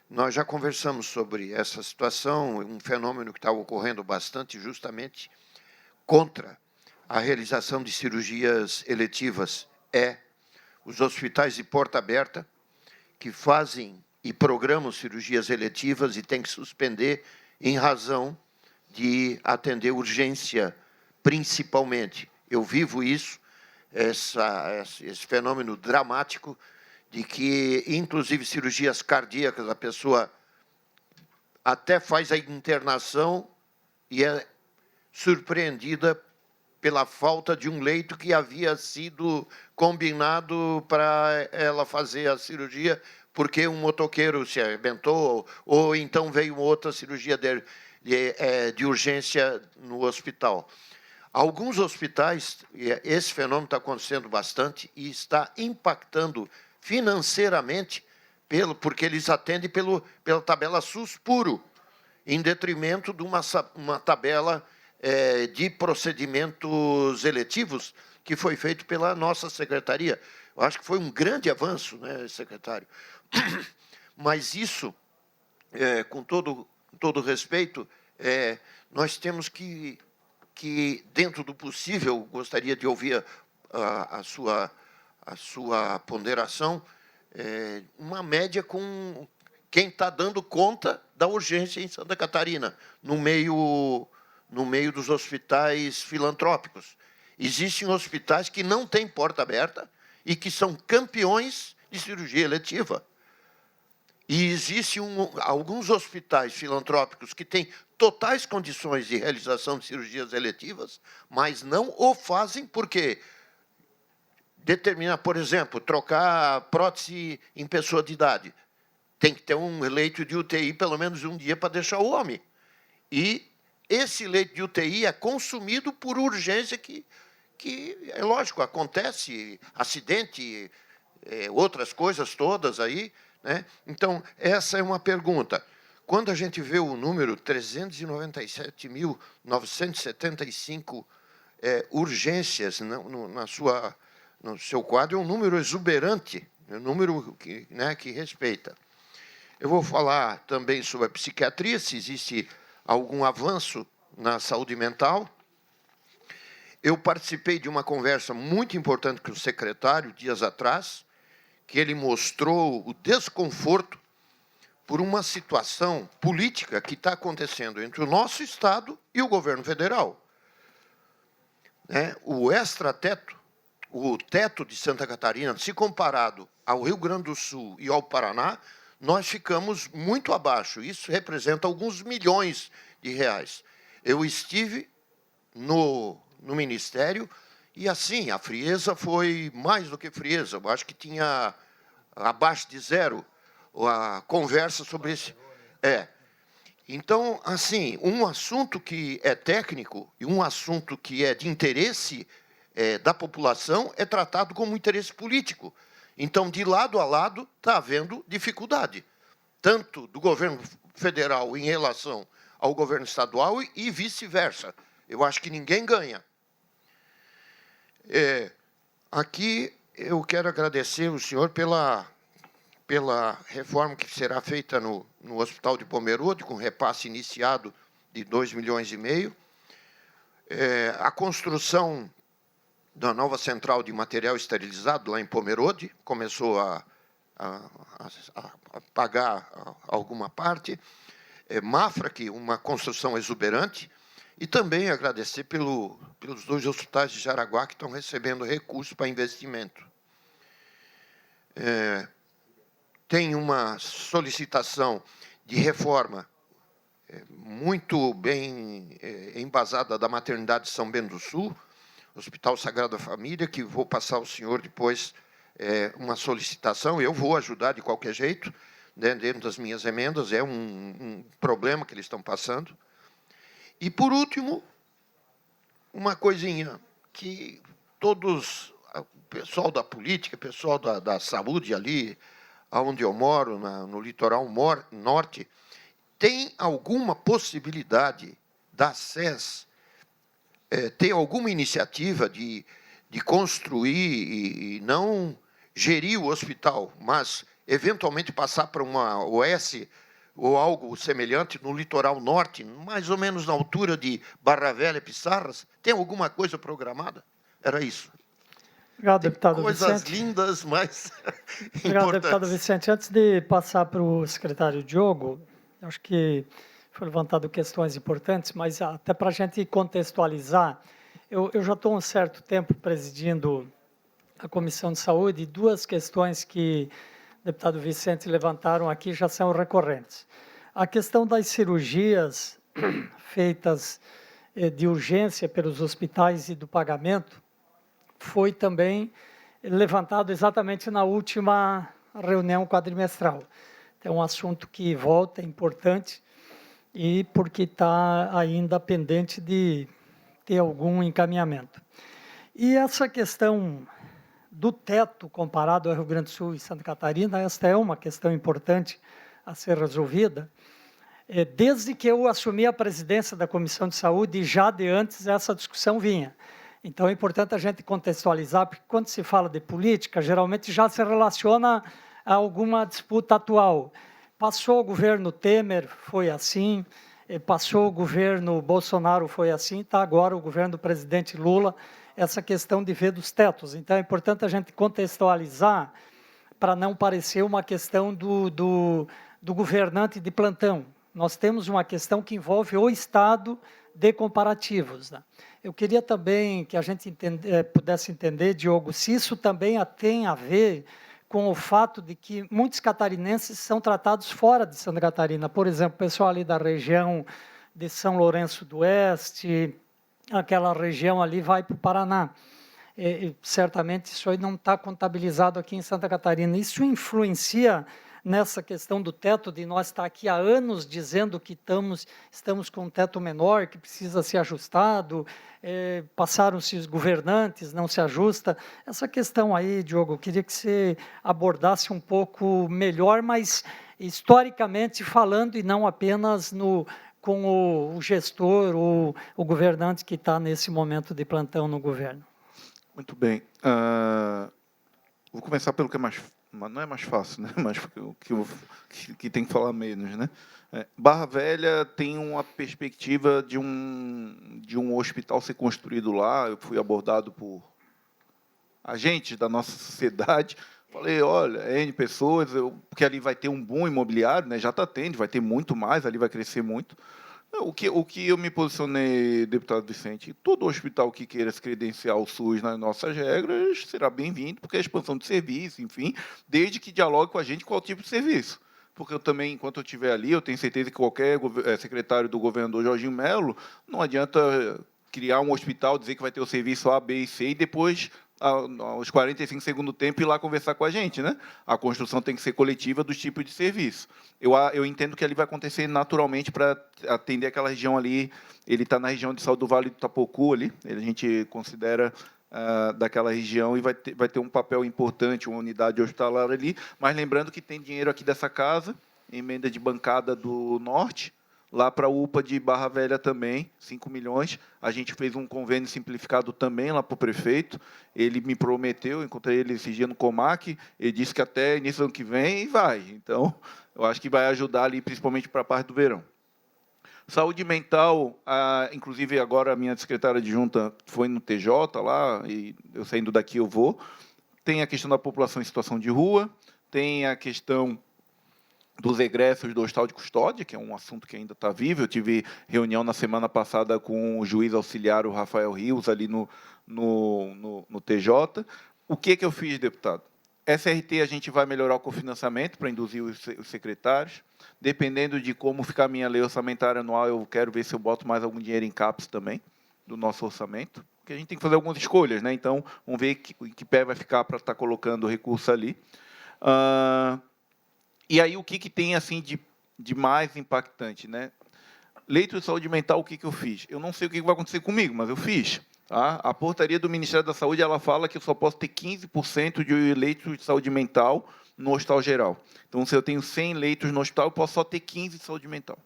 nós já conversamos sobre essa situação, um fenômeno que está ocorrendo bastante justamente contra a realização de cirurgias eletivas, os hospitais de porta aberta, que fazem e programam cirurgias eletivas e têm que suspender em razão de atender urgência, principalmente. Eu vivo isso, esse fenômeno dramático de que, inclusive, cirurgias cardíacas, a pessoa até faz a internação e é surpreendida pela falta de um leito que havia sido combinado para ela fazer a cirurgia, porque um motoqueiro se arrebentou, ou então veio outra cirurgia de urgência no hospital. Alguns hospitais, esse fenômeno está acontecendo bastante e está impactando financeiramente, porque eles atendem pela tabela SUS puro, em detrimento de uma tabela de procedimentos eletivos que foi feito pela nossa secretaria. Eu acho que foi um grande avanço, né, secretário? Mas isso, com todo respeito, nós temos que, dentro do possível, gostaria de ouvir a sua ponderação, uma média com quem está dando conta da urgência em Santa Catarina, no meio dos hospitais filantrópicos. Existem hospitais que não têm porta aberta e que são campeões de cirurgia eletiva. E existem alguns hospitais filantrópicos que têm totais condições de realização de cirurgias eletivas, mas não o fazem porque determinar, por exemplo, trocar prótese em pessoa de idade. Tem que ter um leito de UTI pelo menos um dia para deixar o homem. E esse leito de UTI é consumido por urgência que é lógico, acontece, acidente, outras coisas todas aí, né? Então, essa é uma pergunta. Quando a gente vê o número 397.975 urgências no seu quadro, é um número exuberante, é um número que respeita. Eu vou falar também sobre a psiquiatria, se existe algum avanço na saúde mental. Eu participei de uma conversa muito importante com o secretário, dias atrás, que ele mostrou o desconforto por uma situação política que está acontecendo entre o nosso Estado e o governo federal. O extrateto, o teto de Santa Catarina, se comparado ao Rio Grande do Sul e ao Paraná, nós ficamos muito abaixo. Isso representa alguns milhões de reais. Eu estive no Ministério e, assim, a frieza foi mais do que frieza. Eu acho que tinha abaixo de zero a conversa sobre esse... Então, assim, um assunto que é técnico e um assunto que é de interesse da população é tratado como interesse político. Então, de lado a lado, está havendo dificuldade, tanto do governo federal em relação ao governo estadual e vice-versa. Eu acho que ninguém ganha. Aqui eu quero agradecer o senhor pela pela reforma que será feita no Hospital de Pomerode, com repasse iniciado de 2,5 milhões. A construção da nova central de material esterilizado lá em Pomerode, começou a pagar alguma parte. Mafra, que uma construção exuberante, e também agradecer pelos 2 hospitais de Jaraguá que estão recebendo recursos para investimento. Tem uma solicitação de reforma muito bem embasada da maternidade de São Bento do Sul, Hospital Sagrada Família, que vou passar ao senhor depois uma solicitação. Eu vou ajudar de qualquer jeito, né, dentro das minhas emendas, é um problema que eles estão passando. E, por último, uma coisinha que todos, o pessoal da política, o pessoal da saúde ali, onde eu moro, no litoral norte, tem alguma possibilidade da SES ter alguma iniciativa de construir e não gerir o hospital, mas eventualmente passar para uma OS ou algo semelhante no litoral norte, mais ou menos na altura de Barra Velha e Pissarras? Tem alguma coisa programada? Era isso. Obrigado, Tem deputado coisas Vicente. lindas, mas Obrigado, deputado importantes. Vicente. Antes de passar para o secretário Diogo, acho que foram levantadas questões importantes, mas até para a gente contextualizar, eu já estou há um certo tempo presidindo a Comissão de Saúde, e 2 questões que o deputado Vicente levantaram aqui já são recorrentes. A questão das cirurgias feitas de urgência pelos hospitais e do pagamento foi também levantado exatamente na última reunião quadrimestral. É um assunto que volta, é importante, e porque está ainda pendente de ter algum encaminhamento. E essa questão do teto comparado ao Rio Grande do Sul e Santa Catarina, esta é uma questão importante a ser resolvida. Desde que eu assumi a presidência da Comissão de Saúde, já de antes essa discussão vinha. Então é importante a gente contextualizar, porque quando se fala de política, geralmente já se relaciona a alguma disputa atual. Passou o governo Temer, foi assim, passou o governo Bolsonaro, foi assim, está agora o governo do presidente Lula, essa questão de ver dos tetos. Então, é importante a gente contextualizar para não parecer uma questão do governante de plantão. Nós temos uma questão que envolve o Estado de comparativos, né? Eu queria também que a gente pudesse entender, Diogo, se isso também tem a ver com o fato de que muitos catarinenses são tratados fora de Santa Catarina. Por exemplo, o pessoal ali da região de São Lourenço do Oeste, aquela região ali vai para o Paraná. Certamente isso aí não está contabilizado aqui em Santa Catarina. Isso influencia nessa questão do teto, de nós estar aqui há anos dizendo que estamos com um teto menor, que precisa ser ajustado, passaram-se os governantes, não se ajusta. Essa questão aí, Diogo, eu queria que você abordasse um pouco melhor, mas historicamente falando e não apenas com o gestor ou o governante que está nesse momento de plantão no governo. Muito bem. Vou começar pelo que é mais... não é mais fácil, né? Mas o que tem que falar menos, né? Barra Velha tem uma perspectiva de um hospital ser construído lá. Eu fui abordado por agentes da nossa sociedade. Falei, olha, N pessoas, porque ali vai ter um boom imobiliário, né? Já está tendo, vai ter muito mais, ali vai crescer muito. O que eu me posicionei, deputado Vicente, todo hospital que queira se credenciar ao SUS nas nossas regras será bem-vindo, porque é expansão de serviço, enfim, desde que dialogue com a gente qual tipo de serviço. Porque eu também, enquanto eu estiver ali, eu tenho certeza que qualquer secretário do governador Jorginho Melo, não adianta criar um hospital, dizer que vai ter o serviço A, B e C, e depois, aos 45 segundos do tempo, ir lá conversar com a gente, né? A construção tem que ser coletiva dos tipos de serviço. Eu entendo que ali vai acontecer naturalmente para atender aquela região ali. Ele está na região de saúde do Vale do Tapocu, ali. A gente considera daquela região e vai ter um papel importante, uma unidade hospitalar ali. Mas lembrando que tem dinheiro aqui dessa casa, emenda de bancada do Norte, Lá para a UPA de Barra Velha também, 5 milhões. A gente fez um convênio simplificado também lá para o prefeito. Ele me prometeu, encontrei ele esse dia no Comac, ele disse que até início do ano que vem vai. Então, eu acho que vai ajudar ali, principalmente para a parte do verão. Saúde mental, inclusive agora a minha secretária adjunta foi no TJ lá, e eu saindo daqui eu vou. Tem a questão da população em situação de rua, tem a questão dos egressos do hospital de custódia, que é um assunto que ainda está vivo. Eu tive reunião na semana passada com o juiz auxiliar, o Rafael Rios, ali no TJ. O que eu fiz, deputado? SRT, a gente vai melhorar o cofinanciamento para induzir os secretários. Dependendo de como ficar a minha lei orçamentária anual, eu quero ver se eu boto mais algum dinheiro em CAPES também, do nosso orçamento, porque a gente tem que fazer algumas escolhas, né? Então, vamos ver que pé vai ficar para estar colocando o recurso ali. E aí, o que tem assim de mais impactante, né? Leito de saúde mental, o que eu fiz? Eu não sei o que vai acontecer comigo, mas eu fiz. Tá? A portaria do Ministério da Saúde, ela fala que eu só posso ter 15% de leitos de saúde mental no hospital geral. Então, se eu tenho 100 leitos no hospital, eu posso só ter 15 de saúde mental.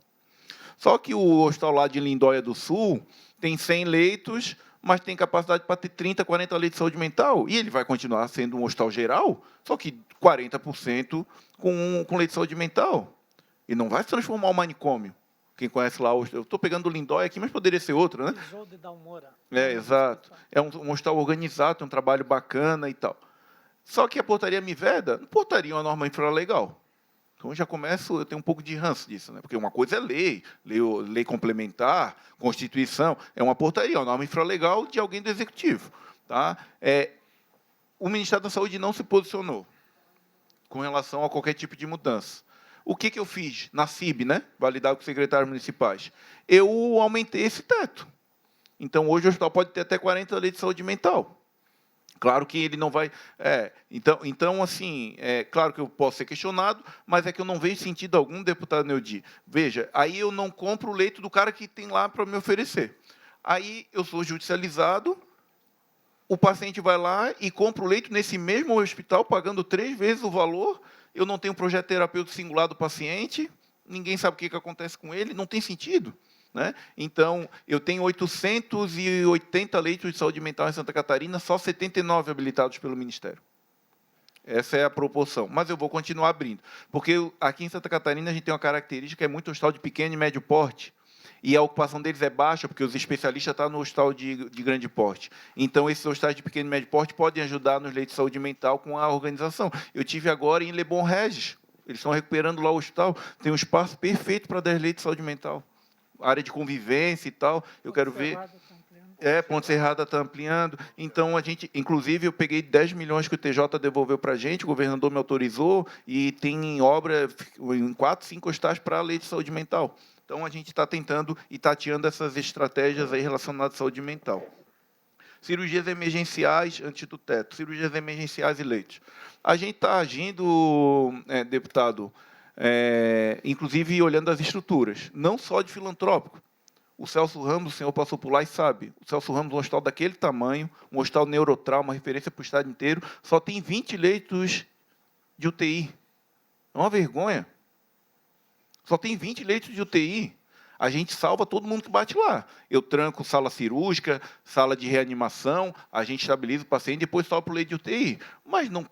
Só que o hospital lá de Lindóia do Sul tem 100 leitos, mas tem capacidade para ter 30, 40 leitos de saúde mental, e ele vai continuar sendo um hospital geral, só que 40% com leito de saúde mental. E não vai se transformar um manicômio. Quem conhece lá, eu estou pegando o Lindóia aqui, mas poderia ser outro, né? Exato. É um hospital organizado, um trabalho bacana e tal. Só que a portaria me veda, não portaria uma norma infralegal. Então, já começo, eu tenho um pouco de ranço disso, né? Porque uma coisa é lei complementar, Constituição, é uma portaria, uma norma infralegal de alguém do Executivo. Tá? O Ministério da Saúde não se posicionou com relação a qualquer tipo de mudança. O que eu fiz na CIB, né? Validado com os secretários municipais? Eu aumentei esse teto. Então, hoje o hospital pode ter até 40 leitos de saúde mental. Claro que ele não vai... Então, assim, claro que eu posso ser questionado, mas é que eu não vejo sentido algum, deputado Neudi. Veja, aí eu não compro o leito do cara que tem lá para me oferecer. Aí eu sou judicializado, o paciente vai lá e compra o leito nesse mesmo hospital, pagando 3 vezes o valor, eu não tenho um projeto terapêutico singular do paciente, ninguém sabe o que acontece com ele, não tem sentido. Né? Então, eu tenho 880 leitos de saúde mental em Santa Catarina, só 79 habilitados pelo Ministério. Essa é a proporção. Mas eu vou continuar abrindo. Porque aqui em Santa Catarina a gente tem uma característica, é muito hospital de pequeno e médio porte. E a ocupação deles é baixa, porque os especialistas estão no hospital de grande porte. Então, esses hospitais de pequeno e médio porte podem ajudar nos leitos de saúde mental com a organização. Eu tive agora em Lebon Regis. Eles estão recuperando lá o hospital. Tem um espaço perfeito para 10 leitos de saúde mental. Área de convivência e tal, eu quero ver... Ponte Serrada está ampliando. Então, inclusive, eu peguei 10 milhões que o TJ devolveu para a gente, o governador me autorizou, e tem em obra em 4, 5 hospitais para a lei de saúde mental. Então, a gente está tentando e tateando essas estratégias aí relacionadas à saúde mental. Cirurgias emergenciais antes do teto, cirurgias emergenciais e leitos. A gente está agindo, deputado, inclusive olhando as estruturas, não só de filantrópico. O Celso Ramos, o senhor passou por lá e sabe, o Celso Ramos, um hospital daquele tamanho, um hospital neurotrauma, referência para o estado inteiro, só tem 20 leitos de UTI. É uma vergonha. Só tem 20 leitos de UTI. A gente salva todo mundo que bate lá. Eu tranco sala cirúrgica, sala de reanimação, a gente estabiliza o paciente, depois salva para o leito de UTI. Mas não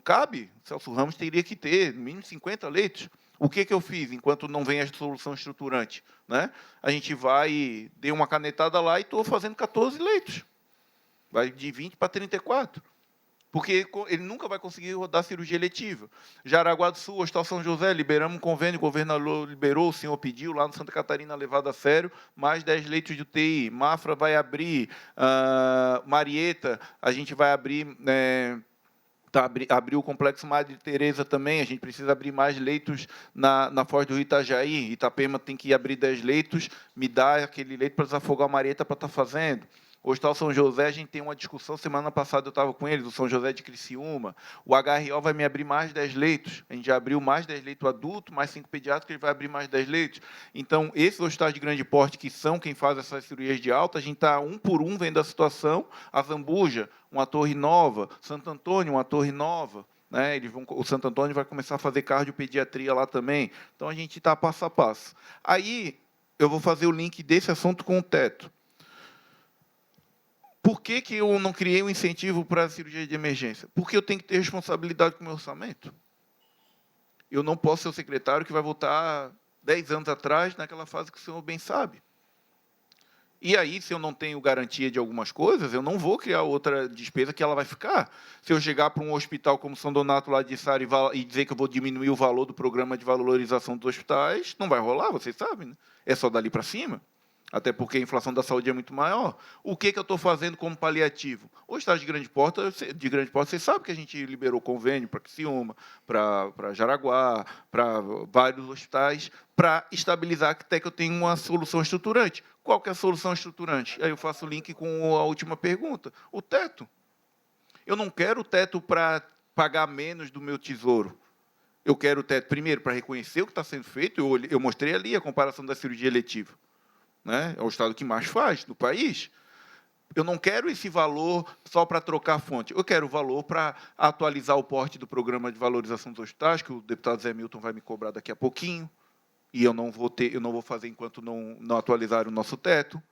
cabe, o Celso Ramos teria que ter, no mínimo, 50 leitos. O que eu fiz enquanto não vem a solução estruturante? Né? A gente vai, dei uma canetada lá e estou fazendo 14 leitos. Vai de 20 para 34. Porque ele nunca vai conseguir rodar cirurgia eletiva. Jaraguá do Sul, Hospital São José, liberamos um convênio, o governador liberou, o senhor pediu, lá no Santa Catarina, levado a sério, mais 10 leitos de UTI. Mafra vai abrir, Marieta, a gente vai abrir... abriu o Complexo Madre Teresa também, a gente precisa abrir mais leitos na Foz do Rio Itajaí, Itapema tem que abrir 10 leitos, me dá aquele leito para desafogar a Marieta para estar fazendo. O Hospital São José, a gente tem uma discussão, semana passada eu estava com eles, o São José de Criciúma, o HRO vai me abrir mais 10 leitos, a gente já abriu mais 10 leitos adulto, mais 5 pediátricos, ele vai abrir mais 10 leitos. Então, esses hospitais de grande porte, que são quem faz essas cirurgias de alta, a gente está um por um vendo a situação, a Zambuja, uma torre nova, Santo Antônio, uma torre nova, né? O Santo Antônio vai começar a fazer cardiopediatria lá também, então a gente está passo a passo. Aí, eu vou fazer o link desse assunto com o teto. Por que eu não criei um incentivo para a cirurgia de emergência? Porque eu tenho que ter responsabilidade com o meu orçamento. Eu não posso ser o secretário que vai voltar 10 anos atrás, naquela fase que o senhor bem sabe. E aí, se eu não tenho garantia de algumas coisas, eu não vou criar outra despesa que ela vai ficar. Se eu chegar para um hospital como São Donato lá de Sara e dizer que eu vou diminuir o valor do programa de valorização dos hospitais, não vai rolar, vocês sabem, né? É só dali para cima. Até porque a inflação da saúde é muito maior. O que eu estou fazendo como paliativo? O estágio de grande porte, vocês sabem que a gente liberou convênio para Criciúma, para Jaraguá, para vários hospitais, para estabilizar até que eu tenha uma solução estruturante. Qual que é a solução estruturante? Aí eu faço o link com a última pergunta. O teto. Eu não quero o teto para pagar menos do meu tesouro. Eu quero o teto, primeiro, para reconhecer o que está sendo feito. Eu mostrei ali a comparação da cirurgia eletiva. Né? É o estado que mais faz no país. Eu não quero esse valor só para trocar a fonte. Eu quero o valor para atualizar o porte do programa de valorização dos hospitais, que o deputado Zé Milton vai me cobrar daqui a pouquinho, e eu não vou fazer enquanto não atualizar o nosso teto.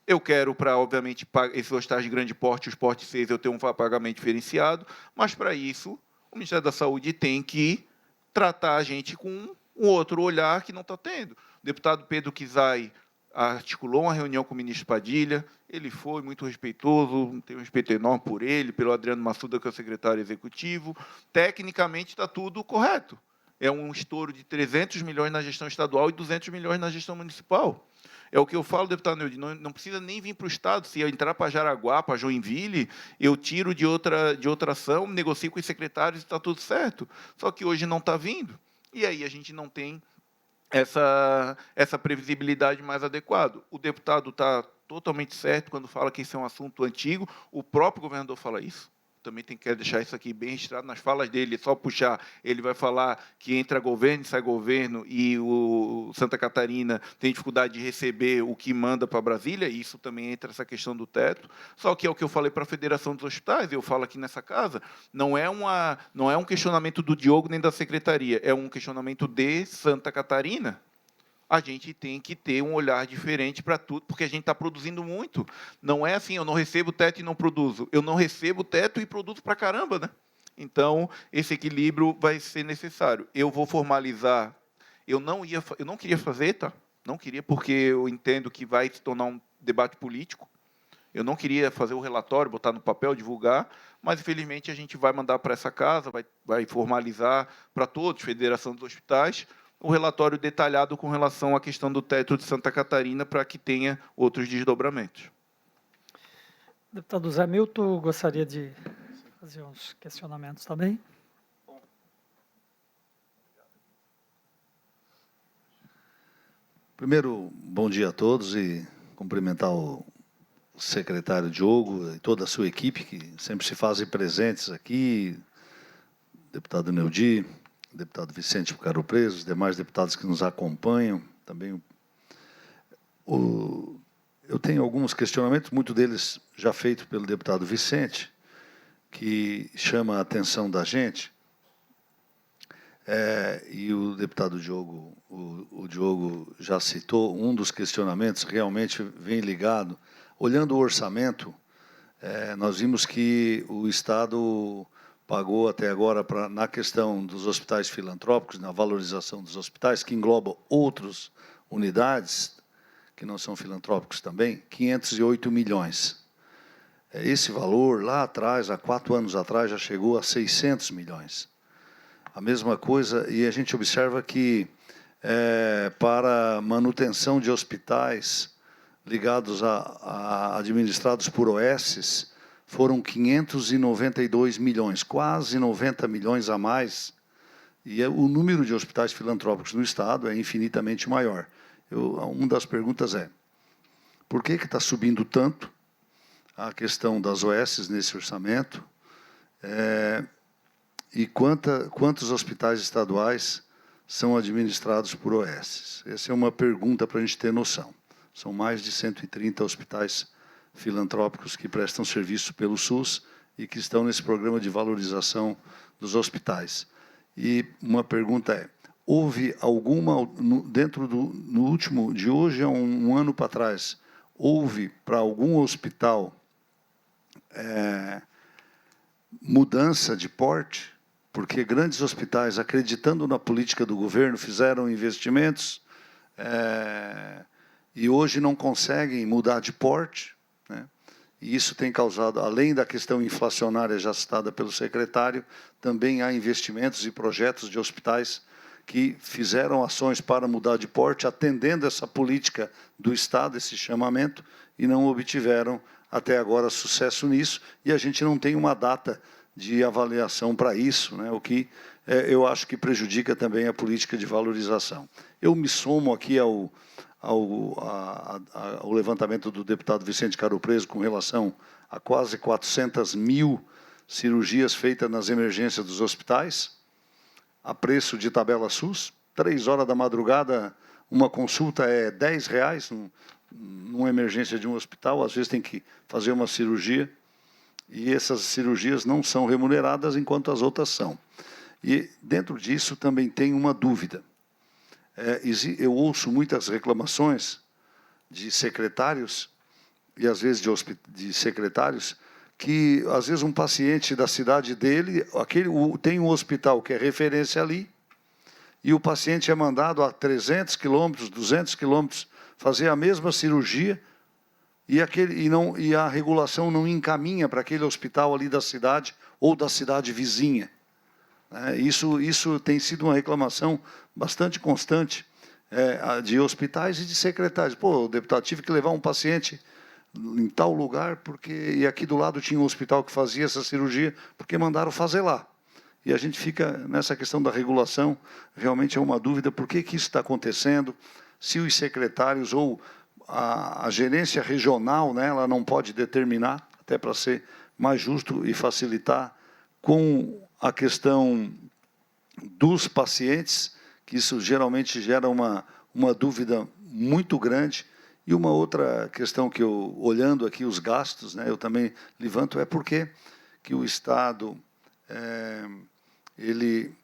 Eu quero, obviamente, esses hospitais de grande porte, os portes 6, eu ter um pagamento diferenciado, mas, para isso, o Ministério da Saúde tem que tratar a gente com um outro olhar que não está tendo. O deputado Pedro Kizai articulou uma reunião com o ministro Padilha, ele foi muito respeitoso, tenho um respeito enorme por ele, pelo Adriano Massuda, que é o secretário executivo. Tecnicamente, está tudo correto. É um estouro de 300 milhões na gestão estadual e 200 milhões na gestão municipal. É o que eu falo, deputado Neudi, não precisa nem vir para o Estado. Se eu entrar para Jaraguá, para Joinville, eu tiro de outra ação, negocio com os secretários e está tudo certo. Só que hoje não está vindo. E aí a gente não tem essa previsibilidade mais adequada. O deputado está totalmente certo quando fala que esse é um assunto antigo. O próprio governador fala isso. Também quero deixar isso aqui bem registrado nas falas dele, só puxar, ele vai falar que entra governo e sai governo, e o Santa Catarina tem dificuldade de receber o que manda para Brasília, e isso também entra essa questão do teto. Só que é o que eu falei para a Federação dos Hospitais, eu falo aqui nessa casa, não é um questionamento do Diogo nem da Secretaria, é um questionamento de Santa Catarina. A gente tem que ter um olhar diferente para tudo, porque a gente está produzindo muito. Não é assim, eu não recebo teto e não produzo. Eu não recebo teto e produzo para caramba, né? Então, esse equilíbrio vai ser necessário. Eu vou formalizar. Eu não queria fazer, tá? Não queria, porque eu entendo que vai se tornar um debate político. Eu não queria fazer o relatório, botar no papel, divulgar, mas, infelizmente, a gente vai mandar para essa casa, vai formalizar para todos, Federação dos Hospitais, o relatório detalhado com relação à questão do teto de Santa Catarina, para que tenha outros desdobramentos. Deputado Zé Milton, gostaria de fazer uns questionamentos também. Primeiro, bom dia a todos e cumprimentar o secretário Diogo e toda a sua equipe, que sempre se fazem presentes aqui, deputado Neudi, deputado Vicente Caro Preso, os demais deputados que nos acompanham, também. Eu tenho alguns questionamentos, muitos deles já feitos pelo deputado Vicente, que chama a atenção da gente, e o deputado Diogo, o Diogo já citou, um dos questionamentos realmente vem ligado. Olhando o orçamento, nós vimos que o Estado pagou até agora, na questão dos hospitais filantrópicos, na valorização dos hospitais, que engloba outras unidades, que não são filantrópicos também, 508 milhões. Esse valor, lá atrás, há 4 anos atrás, já chegou a 600 milhões. A mesma coisa, e a gente observa que, para manutenção de hospitais ligados administrados por OSs, foram 592 milhões, quase 90 milhões a mais, e o número de hospitais filantrópicos no Estado é infinitamente maior. Uma das perguntas é, por que está subindo tanto a questão das OSs nesse orçamento, e quantos hospitais estaduais são administrados por OSs? Essa é uma pergunta para a gente ter noção. São mais de 130 hospitais filantrópicos que prestam serviço pelo SUS e que estão nesse programa de valorização dos hospitais. E uma pergunta é, houve alguma, no último, de hoje a um ano para trás, houve para algum hospital mudança de porte? Porque grandes hospitais, acreditando na política do governo, fizeram investimentos e hoje não conseguem mudar de porte, né? E isso tem causado, além da questão inflacionária já citada pelo secretário, também há investimentos e projetos de hospitais que fizeram ações para mudar de porte, atendendo essa política do Estado, esse chamamento, e não obtiveram até agora sucesso nisso, e a gente não tem uma data de avaliação para isso, né? O que eu acho que prejudica também a política de valorização. Eu me somo aqui ao levantamento do deputado Vicente Caro Preso com relação a quase 400 mil cirurgias feitas nas emergências dos hospitais, a preço de tabela SUS. 3 horas da madrugada, uma consulta é R$10 numa emergência de um hospital, às vezes tem que fazer uma cirurgia, e essas cirurgias não são remuneradas enquanto as outras são. E dentro disso também tem uma dúvida. Eu ouço muitas reclamações de secretários, e às vezes de secretários, que às vezes um paciente da cidade dele, tem um hospital que é referência ali, e o paciente é mandado a 300 quilômetros, 200 quilômetros, fazer a mesma cirurgia, e a regulação não encaminha para aquele hospital ali da cidade ou da cidade vizinha. Isso tem sido uma reclamação bastante constante de hospitais e de secretários. Pô, deputado, tive que levar um paciente em tal lugar, e aqui do lado tinha um hospital que fazia essa cirurgia, porque mandaram fazer lá. E a gente fica nessa questão da regulação, realmente é uma dúvida, por que isso está acontecendo, se os secretários ou a gerência regional, né, ela não pode determinar, até para ser mais justo e facilitar com a questão dos pacientes, que isso geralmente gera uma dúvida muito grande. E uma outra questão que olhando aqui os gastos, né, eu também levanto, é porque que o Estado ele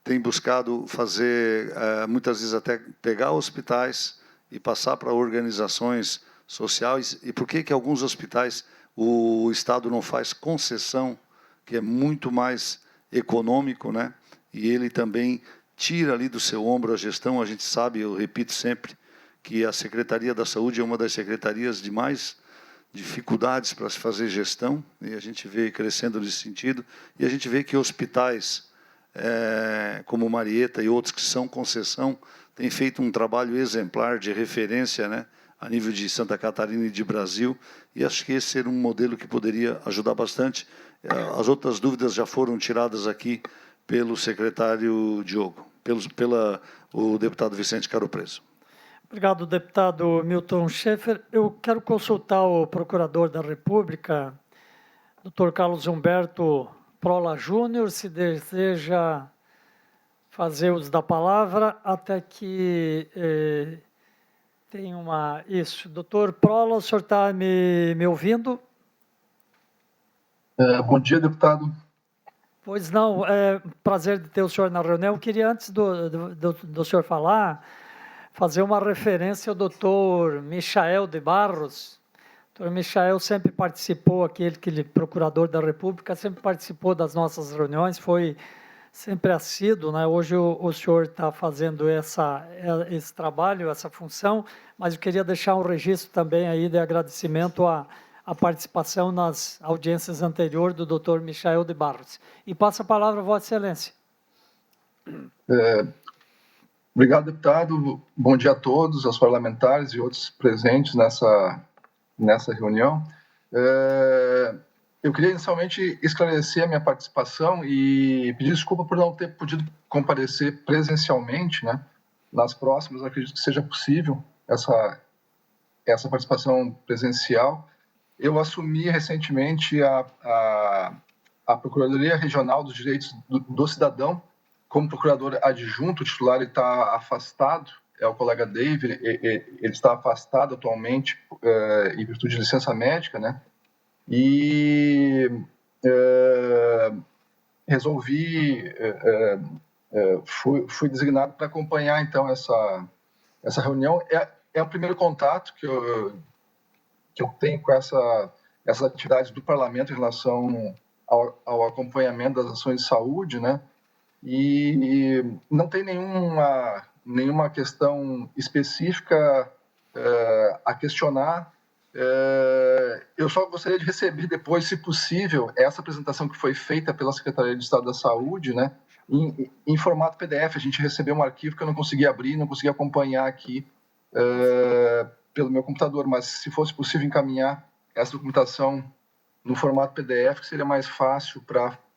tem buscado fazer, muitas vezes até pegar hospitais e passar para organizações sociais, e por que alguns hospitais o Estado não faz concessão, que é muito mais econômico, né? E ele também tira ali do seu ombro a gestão. A gente sabe, eu repito sempre, que a Secretaria da Saúde é uma das secretarias de mais dificuldades para se fazer gestão, e a gente vê crescendo nesse sentido, e a gente vê que hospitais como Marieta e outros que são concessão têm feito um trabalho exemplar de referência, né, a nível de Santa Catarina e de Brasil, e acho que esse seria um modelo que poderia ajudar bastante. As outras dúvidas já foram tiradas aqui pelo secretário Diogo, o deputado Vicente Caro Preso. Obrigado, deputado Milton Schaeffer. Eu quero consultar o procurador da República, Dr. Carlos Humberto Prola Júnior, se deseja fazer uso da palavra, até que tem uma... Isso, doutor Prola, o senhor está me ouvindo? Bom dia, deputado. Pois não, é prazer de ter o senhor na reunião. Eu queria, antes do senhor falar, fazer uma referência ao doutor Michael de Barros. O doutor Michael sempre participou, aquele procurador da República, sempre participou das nossas reuniões, foi sempre assíduo, né? Hoje o senhor está fazendo esse trabalho, essa função, mas eu queria deixar um registro também aí de agradecimento à participação nas audiências anteriores do doutor Michael de Barros. E passo a palavra a Vossa Excelência. Obrigado, deputado. Bom dia a todos, aos parlamentares e outros presentes nessa reunião. Eu queria inicialmente esclarecer a minha participação e pedir desculpa por não ter podido comparecer presencialmente, né? Nas próximas, acredito que seja possível essa participação presencial. Eu assumi recentemente a Procuradoria Regional dos Direitos do Cidadão como procurador adjunto. O titular está afastado, é o colega David, ele está afastado atualmente em virtude de licença médica, né? E resolvi fui designado para acompanhar, então, essa reunião. É o primeiro contato que eu tenho com essas atividades do Parlamento em relação ao acompanhamento das ações de saúde, né? E não tem nenhuma questão específica a questionar. Eu só gostaria de receber depois, se possível, essa apresentação que foi feita pela Secretaria de Estado da Saúde, né, em formato PDF. A gente recebeu um arquivo que eu não consegui abrir, não consegui acompanhar aqui pelo meu computador, mas se fosse possível encaminhar essa documentação no formato PDF, que seria mais fácil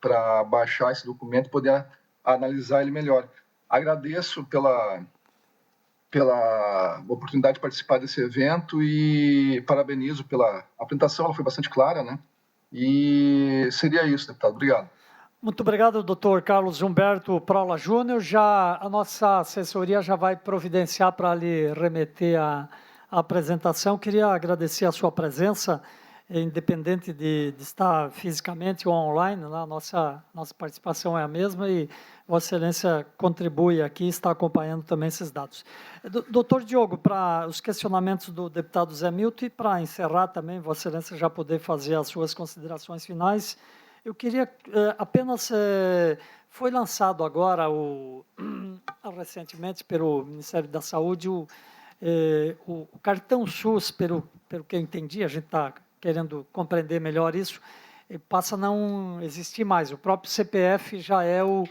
para baixar esse documento e poder analisar ele melhor. Agradeço pela oportunidade de participar desse evento e parabenizo pela apresentação, ela foi bastante clara, né? E seria isso, deputado. Obrigado. Muito obrigado, doutor Carlos Humberto Prola Júnior. Já a nossa assessoria já vai providenciar para lhe remeter a apresentação. Queria agradecer a sua presença, independente de estar fisicamente ou online, né? Nossa participação é a mesma e Vossa Excelência contribui aqui e está acompanhando também esses dados. Doutor Diogo, para os questionamentos do deputado Zé Milton e para encerrar também, Vossa Excelência já poder fazer as suas considerações finais, eu queria apenas... foi lançado agora, recentemente, pelo Ministério da Saúde, o cartão SUS, pelo que eu entendi, a gente está querendo compreender melhor isso, passa a não existir mais. O próprio CPF já é o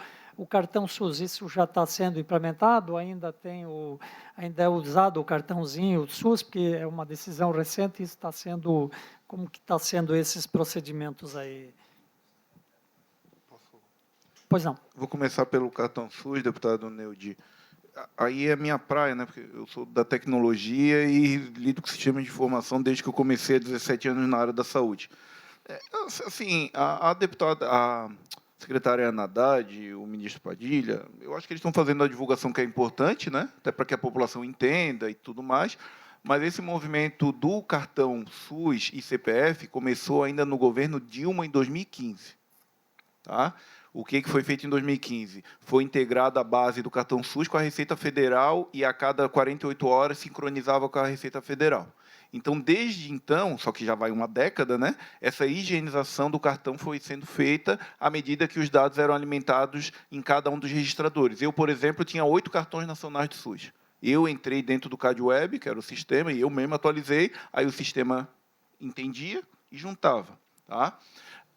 cartão SUS. Isso já está sendo implementado, ainda é usado o cartãozinho SUS, porque é uma decisão recente, isso está sendo... Como que está sendo esses procedimentos aí? Pois não. Vou começar pelo cartão SUS, deputado Neudi. Aí é minha praia, né? Porque eu sou da tecnologia e lido com sistemas de informação desde que eu comecei há 17 anos na área da saúde. Assim, a deputada, a secretária Ana Haddad, o ministro Padilha, eu acho que eles estão fazendo a divulgação que é importante, né? Até para que a população entenda e tudo mais. Mas esse movimento do cartão SUS e CPF começou ainda no governo Dilma, em 2015. Tá? O que foi feito em 2015? Foi integrada a base do cartão SUS com a Receita Federal e a cada 48 horas sincronizava com a Receita Federal. Então, desde então, só que já vai uma década, né, essa higienização do cartão foi sendo feita à medida que os dados eram alimentados em cada um dos registradores. Eu, por exemplo, tinha 8 cartões nacionais de SUS. Eu entrei dentro do CadWeb, que era o sistema, e eu mesmo atualizei, aí o sistema entendia e juntava. Tá?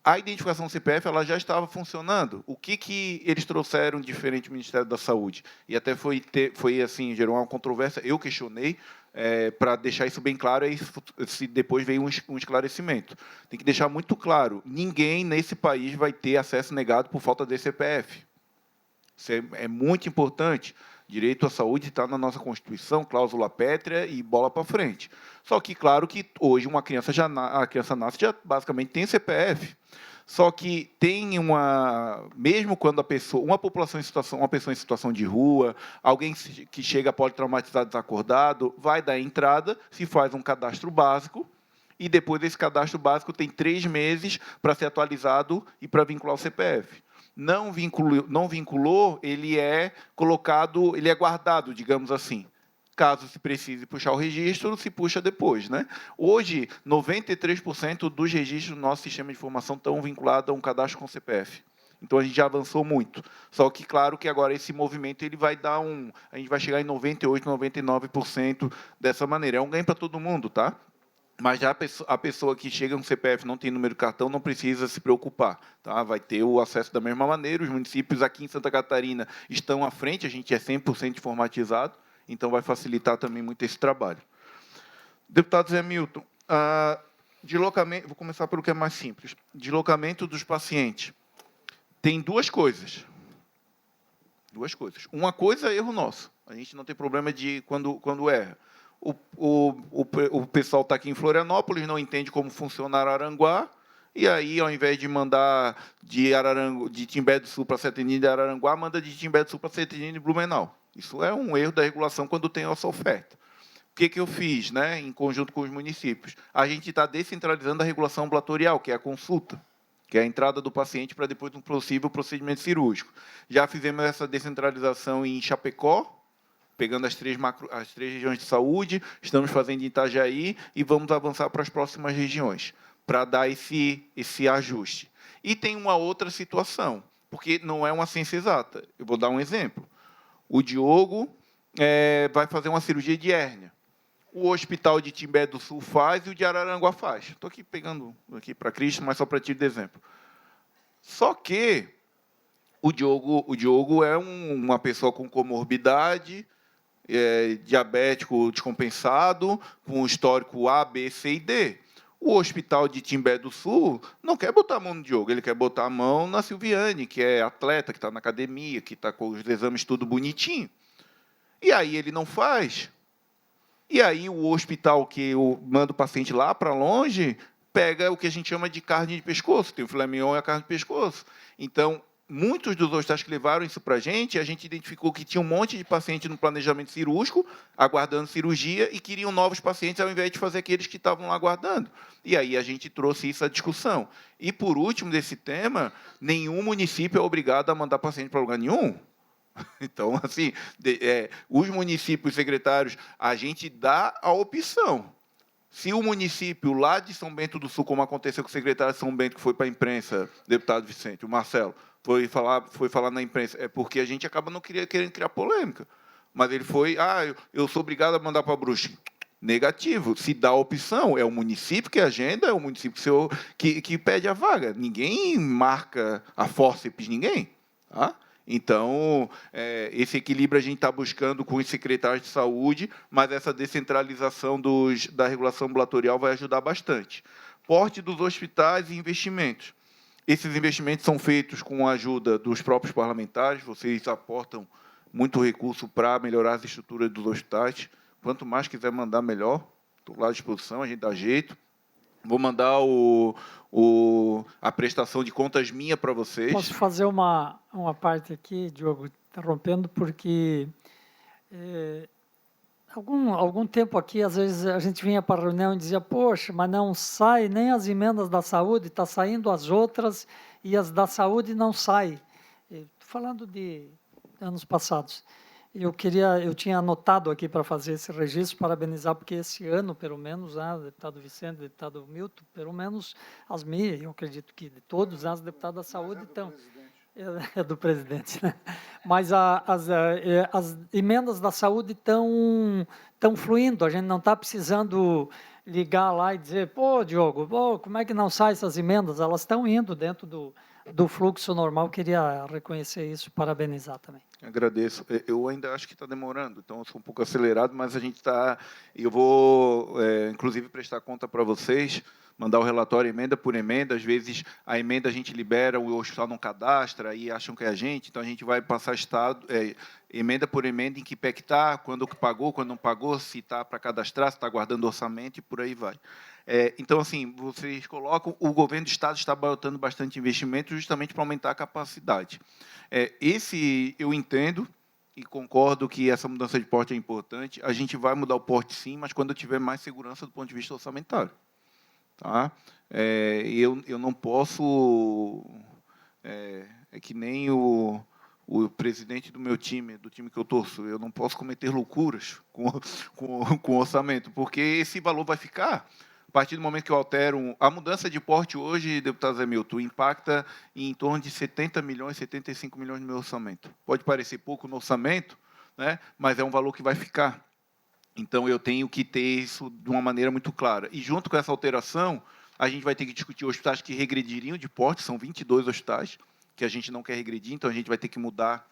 A identificação CPF ela já estava funcionando. O que eles trouxeram diferente do Ministério da Saúde? E até foi assim, gerou uma controvérsia. Eu questionei, para deixar isso bem claro, aí se depois veio um esclarecimento. Tem que deixar muito claro, ninguém nesse país vai ter acesso negado por falta de CPF. Isso é muito importante. Direito à saúde está na nossa Constituição, cláusula pétrea e bola para frente. Só que, claro que hoje a criança nasce já basicamente tem CPF. Só que tem mesmo quando uma pessoa em situação de rua, alguém que chega politraumatizado, desacordado, vai dar entrada, se faz um cadastro básico, e depois desse cadastro básico tem 3 meses para ser atualizado e para vincular o CPF. Não vinculou, ele é colocado, ele é guardado, digamos assim. Caso se precise puxar o registro, se puxa depois. Né? Hoje, 93% dos registros do nosso sistema de informação estão vinculados a um cadastro com CPF. Então, a gente já avançou muito. Só que, claro, que agora esse movimento ele vai dar a gente vai chegar em 98%, 99% dessa maneira. É um ganho para todo mundo, tá? Mas já a pessoa que chega no CPF não tem número de cartão, não precisa se preocupar. Tá? Vai ter o acesso da mesma maneira. Os municípios aqui em Santa Catarina estão à frente, a gente é 100% informatizado, então vai facilitar também muito esse trabalho. Deputado Zé Milton, vou começar pelo que é mais simples. Deslocamento dos pacientes. Tem 2 coisas. 2 coisas. Uma coisa é erro nosso. A gente não tem problema de quando erra. O pessoal está aqui em Florianópolis, não entende como funciona Araranguá, e aí, ao invés de mandar de Timbé do Sul para Setenini de Araranguá, manda de Timbé do Sul para Setenini de Blumenau. Isso é um erro da regulação quando tem essa oferta. O que eu fiz, né, em conjunto com os municípios? A gente está descentralizando a regulação ambulatorial, que é a consulta. que é a entrada do paciente para depois um possível procedimento cirúrgico. Já fizemos essa descentralização em Chapecó, pegando as três regiões de saúde, estamos fazendo em Itajaí e vamos avançar para as próximas regiões, para dar esse ajuste. E tem uma outra situação, porque não é uma ciência exata. Eu vou dar um exemplo. O Diogo vai fazer uma cirurgia de hérnia. O hospital de Timbé do Sul faz e o de Araranguá faz. Estou aqui pegando aqui para Cristo, mas só para te dar exemplo. Só que o Diogo é uma pessoa com comorbidade, diabético descompensado, com histórico A, B, C e D. O hospital de Timbé do Sul não quer botar a mão no Diogo, ele quer botar a mão na Silviane, que é atleta, que está na academia, que está com os exames tudo bonitinho. E aí ele não faz. E aí o hospital que manda o paciente lá para longe pega o que a gente chama de carne de pescoço. Tem o filé mignon e a carne de pescoço. Então, muitos dos hospitais que levaram isso para a gente identificou que tinha um monte de paciente no planejamento cirúrgico, aguardando cirurgia, e queriam novos pacientes ao invés de fazer aqueles que estavam lá aguardando. E aí a gente trouxe isso à discussão. E, por último, desse tema, nenhum município é obrigado a mandar paciente para lugar nenhum. Então, assim, os municípios secretários, a gente dá a opção. Se o município lá de São Bento do Sul, como aconteceu com o secretário de São Bento, que foi para a imprensa, deputado Vicente, o Marcelo, foi falar na imprensa, é porque a gente acaba não querendo criar polêmica. Mas ele foi, eu sou obrigado a mandar para Brusque. Negativo. Se dá a opção, é o município que agenda, é o município que pede a vaga. Ninguém marca a fórceps, ninguém. Tá? Então, esse equilíbrio a gente está buscando com os secretários de saúde, mas essa descentralização da regulação ambulatorial vai ajudar bastante. Porte dos hospitais e investimentos. Esses investimentos são feitos com a ajuda dos próprios parlamentares, vocês aportam muito recurso para melhorar as estruturas dos hospitais. Quanto mais quiser mandar, melhor. Estou lá à disposição, a gente dá jeito. Vou mandar a prestação de contas minha para vocês. Posso fazer uma parte aqui, Diogo, interrompendo, porque algum tempo aqui, às vezes, a gente vinha para a reunião e dizia, poxa, mas não sai nem as emendas da saúde, está saindo as outras e as da saúde não saem. Estou falando de anos passados. Eu tinha anotado aqui para fazer esse registro, parabenizar, porque esse ano, pelo menos, o deputado Vicente, o deputado Milton, pelo menos as minhas, eu acredito que de todos, as deputadas da saúde estão... É do presidente, né? Mas as emendas da saúde estão fluindo, a gente não está precisando ligar lá e dizer, pô, Diogo, como é que não saem essas emendas? Elas estão indo dentro do fluxo normal. Queria reconhecer isso, parabenizar também. Agradeço. Eu ainda acho que está demorando, então eu sou um pouco acelerado, mas a gente está... Eu vou, inclusive, prestar conta para vocês, mandar o relatório emenda por emenda. Às vezes, a emenda a gente libera, o hospital não cadastra, e acham que é a gente, então a gente vai passar emenda por emenda em que pé que está, quando pagou, quando não pagou, se está para cadastrar, se está guardando orçamento, e por aí vai. Então, assim, vocês colocam, o governo do Estado está botando bastante investimento justamente para aumentar a capacidade. Eu entendo e concordo que essa mudança de porte é importante. A gente vai mudar o porte, sim, mas quando eu tiver mais segurança do ponto de vista orçamentário. Tá? Eu não posso... É que nem o presidente do meu time, do time que eu torço, eu não posso cometer loucuras com orçamento, porque esse valor vai ficar... A partir do momento que eu altero... A mudança de porte hoje, deputado Zé Milton, impacta em torno de 70 milhões, 75 milhões no meu orçamento. Pode parecer pouco no orçamento, né? Mas é um valor que vai ficar. Então, eu tenho que ter isso de uma maneira muito clara. E, junto com essa alteração, a gente vai ter que discutir hospitais que regrediriam de porte, são 22 hospitais, que a gente não quer regredir, então a gente vai ter que mudar,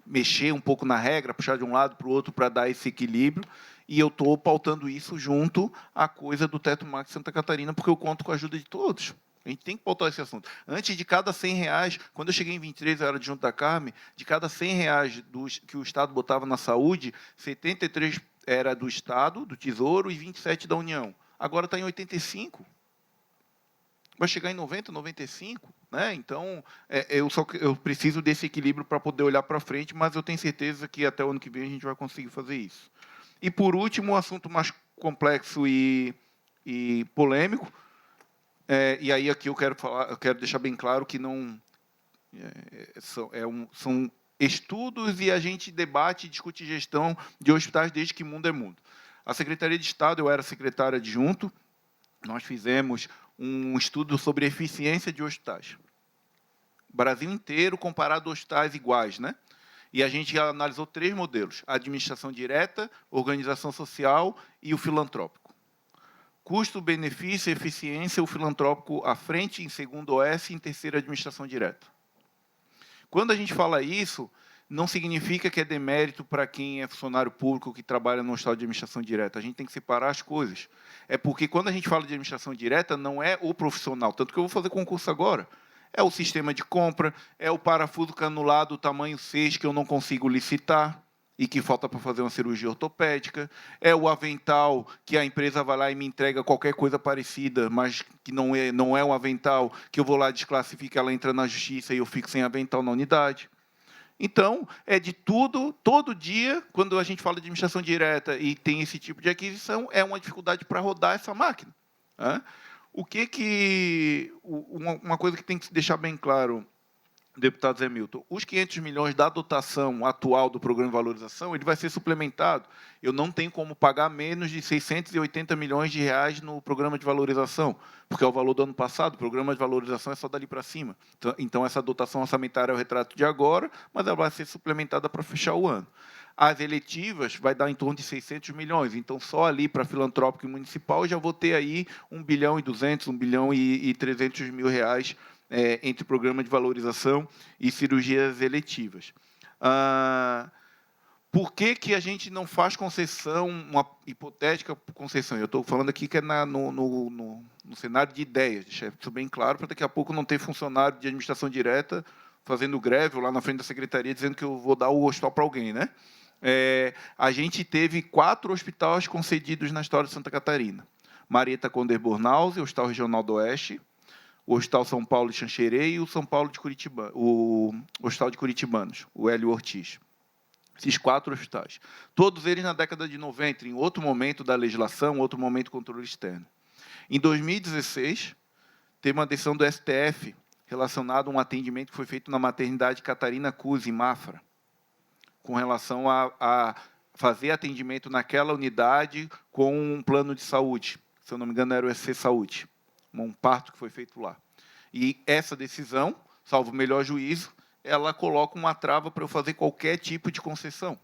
mexer um pouco na regra, puxar de um lado para o outro para dar esse equilíbrio, e eu estou pautando isso junto à coisa do Teto Max Santa Catarina, porque eu conto com a ajuda de todos. A gente tem que pautar esse assunto. Antes de cada R$100, quando eu cheguei em 23, eu era adjunto da Carme, de cada R$100 que o Estado botava na saúde, 73 era do Estado, do Tesouro, e 27 da União. Agora está em 85. Vai chegar em 90, 95, né? Então, eu preciso desse equilíbrio para poder olhar para frente, mas eu tenho certeza que até o ano que vem a gente vai conseguir fazer isso. E, por último, um assunto mais complexo e polêmico. E aí aqui eu quero deixar bem claro que não são estudos e a gente debate e discute gestão de hospitais desde que mundo é mundo. A Secretaria de Estado, eu era secretário adjunto, nós fizemos um estudo sobre eficiência de hospitais. Brasil inteiro comparado a hospitais iguais, né? E a gente analisou 3 modelos: a administração direta, organização social e o filantrópico. Custo, benefício, eficiência, o filantrópico à frente, em segundo OS e em terceiro administração direta. Quando a gente fala isso, não significa que é demérito para quem é funcionário público que trabalha no hospital de administração direta. A gente tem que separar as coisas. É porque, quando a gente fala de administração direta, não é o profissional. Tanto que eu vou fazer concurso agora. É o sistema de compra, é o parafuso canulado tamanho 6 que eu não consigo licitar e que falta para fazer uma cirurgia ortopédica, é o avental que a empresa vai lá e me entrega qualquer coisa parecida, mas que não é um avental, que eu vou lá, desclassifico, ela entra na justiça e eu fico sem avental na unidade. Então, é de tudo, todo dia, quando a gente fala de administração direta e tem esse tipo de aquisição, é uma dificuldade para rodar essa máquina. Né? Uma coisa que tem que se deixar bem claro, deputado Zé Milton, os 500 milhões da dotação atual do Programa de Valorização, ele vai ser suplementado. Eu não tenho como pagar menos de 680 milhões de reais no Programa de Valorização, porque é o valor do ano passado, o Programa de Valorização é só dali para cima. Então, essa dotação orçamentária é o retrato de agora, mas ela vai ser suplementada para fechar o ano. As eletivas vai dar em torno de 600 milhões, então só ali para filantrópico e municipal eu já vou ter aí 1 bilhão e 200, 1 bilhão e 300 mil reais entre programa de valorização e cirurgias eletivas. Por que a gente não faz concessão, uma hipotética concessão? Eu estou falando aqui que é no cenário de ideias, deixar isso bem claro, para daqui a pouco não ter funcionário de administração direta fazendo greve ou lá na frente da secretaria dizendo que eu vou dar o hospital para alguém, né? A gente teve 4 hospitais concedidos na história de Santa Catarina. Marieta Conder Bornhausen, o Hospital Regional do Oeste, o Hospital São Paulo de Xanxerê e o Hospital de Curitibanos, o Hélio Ortiz. Esses 4 hospitais. Todos eles na década de 90, em outro momento da legislação, outro momento do controle externo. Em 2016, teve uma decisão do STF relacionada a um atendimento que foi feito na maternidade Catarina Cus, em Mafra, com relação a fazer atendimento naquela unidade com um plano de saúde. Se eu não me engano, era o SC Saúde. Um parto que foi feito lá. E essa decisão, salvo o melhor juízo, ela coloca uma trava para eu fazer qualquer tipo de concessão.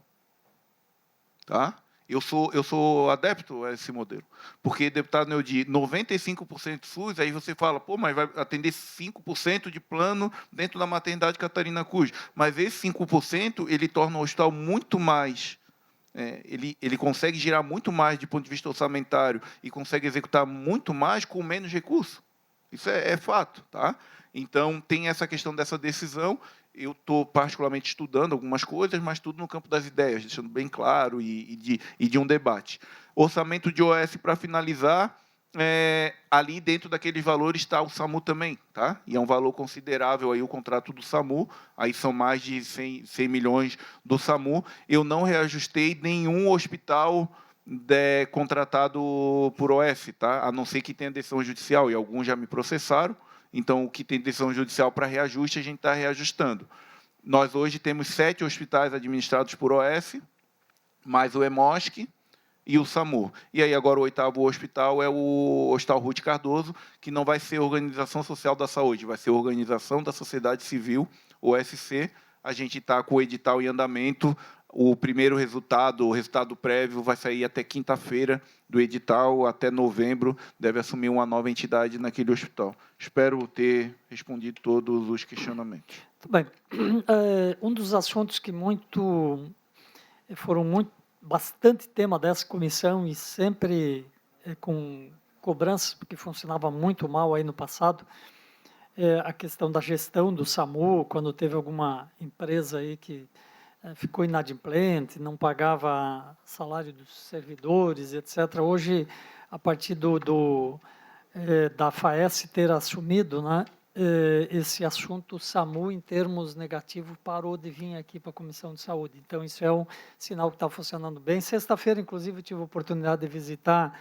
Tá? Eu sou adepto a esse modelo. Porque, deputado Neudi, 95% SUS, aí você fala, pô, mas vai atender 5% de plano dentro da maternidade Catarina Cus. Mas esse 5%, ele torna o hospital muito mais... ele consegue girar muito mais de ponto de vista orçamentário e consegue executar muito mais com menos recursos. Isso é fato. Tá? Então, tem essa questão dessa decisão. Eu estou particularmente estudando algumas coisas, mas tudo no campo das ideias, deixando bem claro e de um debate. Orçamento de OS, para finalizar, ali dentro daqueles valores está o SAMU também, tá? E é um valor considerável aí o contrato do SAMU, aí são mais de 100 milhões do SAMU. Eu não reajustei nenhum hospital contratado por OS, tá? A não ser que tenha decisão judicial, e alguns já me processaram. Então, o que tem decisão judicial para reajuste, a gente está reajustando. Nós hoje temos 7 hospitais administrados por OS, mais o EMOSC e o SAMU. E aí agora o 8º hospital é o Hospital Ruth Cardoso, que não vai ser Organização Social da Saúde, vai ser Organização da Sociedade Civil, OSC. A gente está com o edital em andamento. O primeiro resultado, o resultado prévio, vai sair até quinta-feira do edital, até novembro, deve assumir uma nova entidade naquele hospital. Espero ter respondido todos os questionamentos. Muito bem. Um dos assuntos que foram bastante tema dessa comissão e sempre com cobranças, porque funcionava muito mal aí no passado, é a questão da gestão do SAMU, quando teve alguma empresa aí que ficou inadimplente, não pagava salário dos servidores, etc. Hoje, a partir da FAES ter assumido, né, esse assunto, o SAMU, em termos negativos, parou de vir aqui para a Comissão de Saúde. Então, isso é um sinal que está funcionando bem. Sexta-feira, inclusive, eu tive a oportunidade de visitar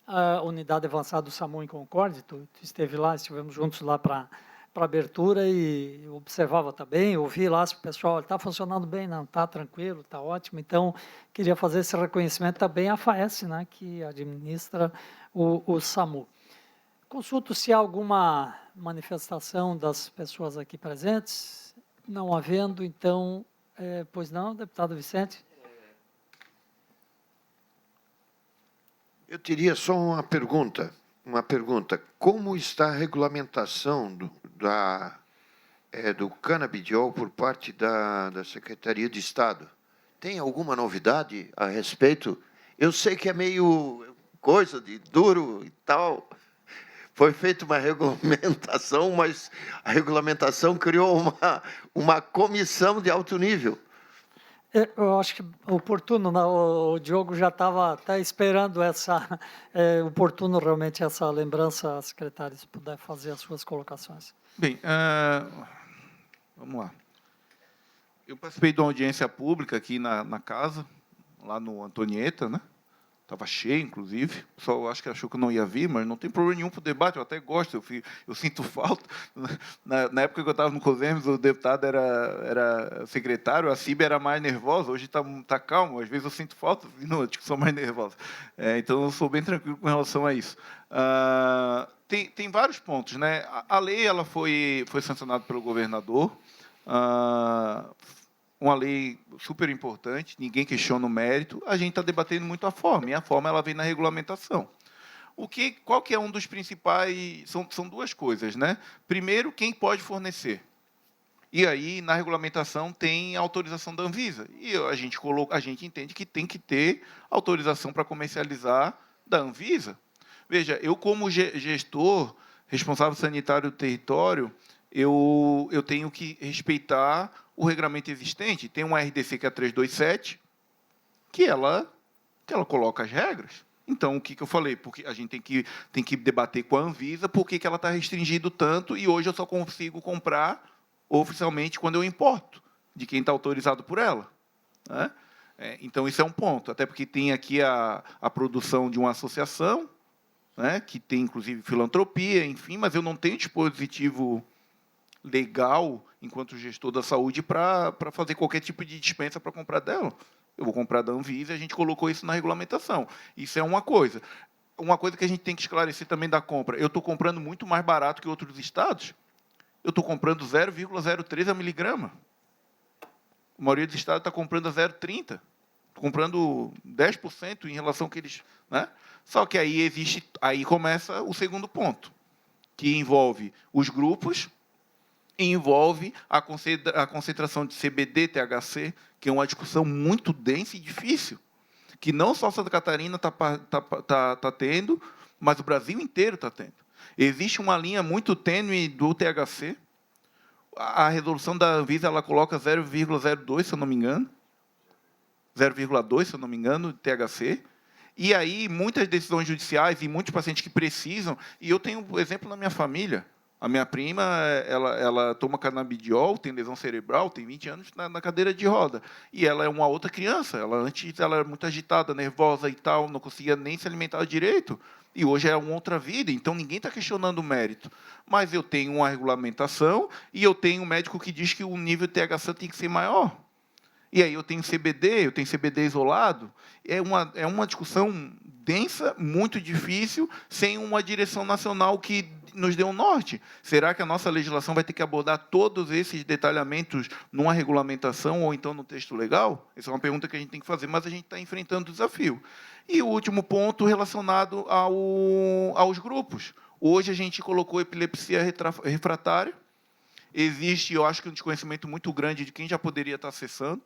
a unidade avançada do SAMU em Concórdia, tu esteve lá, estivemos juntos lá para abertura e observava também, ouvi lá se o pessoal está funcionando bem, não, está tranquilo, está ótimo. Então, queria fazer esse reconhecimento também à FAES, né, que administra o SAMU. Consulto se há alguma manifestação das pessoas aqui presentes. Não havendo, então, pois não, deputado Vicente? Eu teria só uma pergunta. Como está a regulamentação do canabidiol por parte da Secretaria de Estado? Tem alguma novidade a respeito? Eu sei que é meio coisa de duro e tal. Foi feita uma regulamentação, mas a regulamentação criou uma comissão de alto nível. Eu acho que oportuno, né? O Diogo já estava até esperando oportuno realmente essa lembrança, secretário, se puder fazer as suas colocações. Bem, vamos lá. Eu participei de uma audiência pública aqui na casa, lá no Antonieta, né? Estava cheio, inclusive. O pessoal acho que achou que eu não ia vir, mas não tem problema nenhum para o debate, eu até gosto, eu sinto falta. Na época que eu estava no COSEMES, o deputado era secretário, a CIB era mais nervosa, hoje está calmo, às vezes eu sinto falta, não, discussão mais nervosa. Então, eu sou bem tranquilo com relação a isso. Tem vários pontos, né? A lei ela foi sancionada pelo governador, uma lei super importante, ninguém questiona o mérito, a gente está debatendo muito a forma, e a forma ela vem na regulamentação. Qual que é um dos principais... São duas coisas, né? Primeiro, quem pode fornecer. E aí, na regulamentação, tem a autorização da Anvisa. E a gente entende que tem que ter autorização para comercializar da Anvisa. Veja, eu como gestor, responsável sanitário do território, eu tenho que respeitar o regulamento existente. Tem uma RDC, que é a 327, que ela coloca as regras. Então, o que eu falei? Porque a gente tem que debater com a Anvisa por que ela está restringindo tanto e hoje eu só consigo comprar oficialmente quando eu importo, de quem está autorizado por ela. Né? Então, isso é um ponto. Até porque tem aqui a produção de uma associação, né, que tem, inclusive, filantropia, enfim, mas eu não tenho dispositivo legal, enquanto gestor da saúde, para fazer qualquer tipo de dispensa para comprar dela. Eu vou comprar da Anvisa e a gente colocou isso na regulamentação. Isso é uma coisa. Uma coisa que a gente tem que esclarecer também da compra. Eu estou comprando muito mais barato que outros estados. Eu estou comprando 0,03 a miligrama. A maioria dos estados está comprando a 0,30. Estou comprando 10% em relação ao que eles... Né? Só que aí começa o segundo ponto, que envolve os grupos, envolve a concentração de CBD, THC, que é uma discussão muito densa e difícil, que não só Santa Catarina está tendo, mas o Brasil inteiro está tendo. Existe uma linha muito tênue do THC. A resolução da Anvisa ela coloca 0,02, se eu não me engano, 0,2, se eu não me engano, de THC. E aí, muitas decisões judiciais e muitos pacientes que precisam, e eu tenho um exemplo na minha família. A minha prima, ela toma canabidiol, tem lesão cerebral, tem 20 anos na cadeira de roda. E ela é uma outra criança. Antes ela era muito agitada, nervosa e tal, não conseguia nem se alimentar direito. E hoje é uma outra vida, então ninguém está questionando o mérito. Mas eu tenho uma regulamentação e eu tenho um médico que diz que o nível de THC tem que ser maior. E aí eu tenho CBD isolado. É uma discussão densa, muito difícil, sem uma direção nacional que nos dê um norte. Será que a nossa legislação vai ter que abordar todos esses detalhamentos numa regulamentação ou então no texto legal? Essa é uma pergunta que a gente tem que fazer, mas a gente está enfrentando o desafio. E o último ponto relacionado aos grupos. Hoje a gente colocou epilepsia refratária. Existe, eu acho que um desconhecimento muito grande de quem já poderia estar acessando.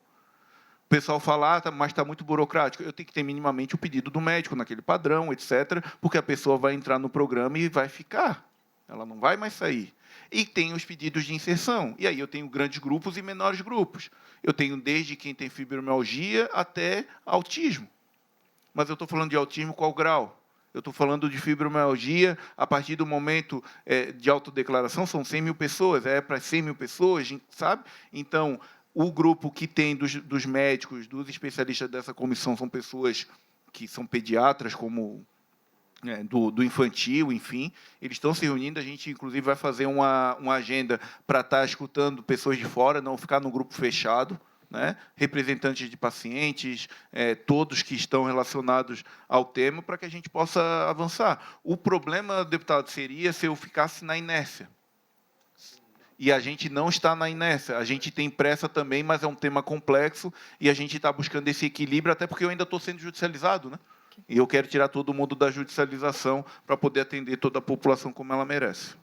O pessoal fala, mas está muito burocrático. Eu tenho que ter minimamente o pedido do médico naquele padrão, etc., porque a pessoa vai entrar no programa e vai ficar. Ela não vai mais sair. E tem os pedidos de inserção. E aí eu tenho grandes grupos e menores grupos. Eu tenho desde quem tem fibromialgia até autismo. Mas eu estou falando de autismo qual grau? Eu estou falando de fibromialgia a partir do momento de autodeclaração, são 100 mil pessoas, para 100 mil pessoas, sabe? Então, o grupo que tem dos médicos, dos especialistas dessa comissão, são pessoas que são pediatras, como do infantil, enfim, eles estão se reunindo, a gente, inclusive, vai fazer uma agenda para estar escutando pessoas de fora, não ficar no grupo fechado, né? Representantes de pacientes, todos que estão relacionados ao tema, para que a gente possa avançar. O problema, deputado, seria se eu ficasse na inércia. E a gente não está na inércia, a gente tem pressa também, mas é um tema complexo, e a gente está buscando esse equilíbrio, até porque eu ainda estou sendo judicializado, né? E eu quero tirar todo mundo da judicialização para poder atender toda a população como ela merece.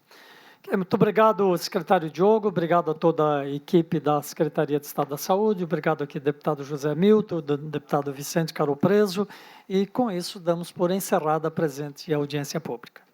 Muito obrigado, secretário Diogo, obrigado a toda a equipe da Secretaria de Estado da Saúde, obrigado aqui, deputado José Milton, deputado Vicente Caro Preso, e com isso damos por encerrada a presente audiência pública.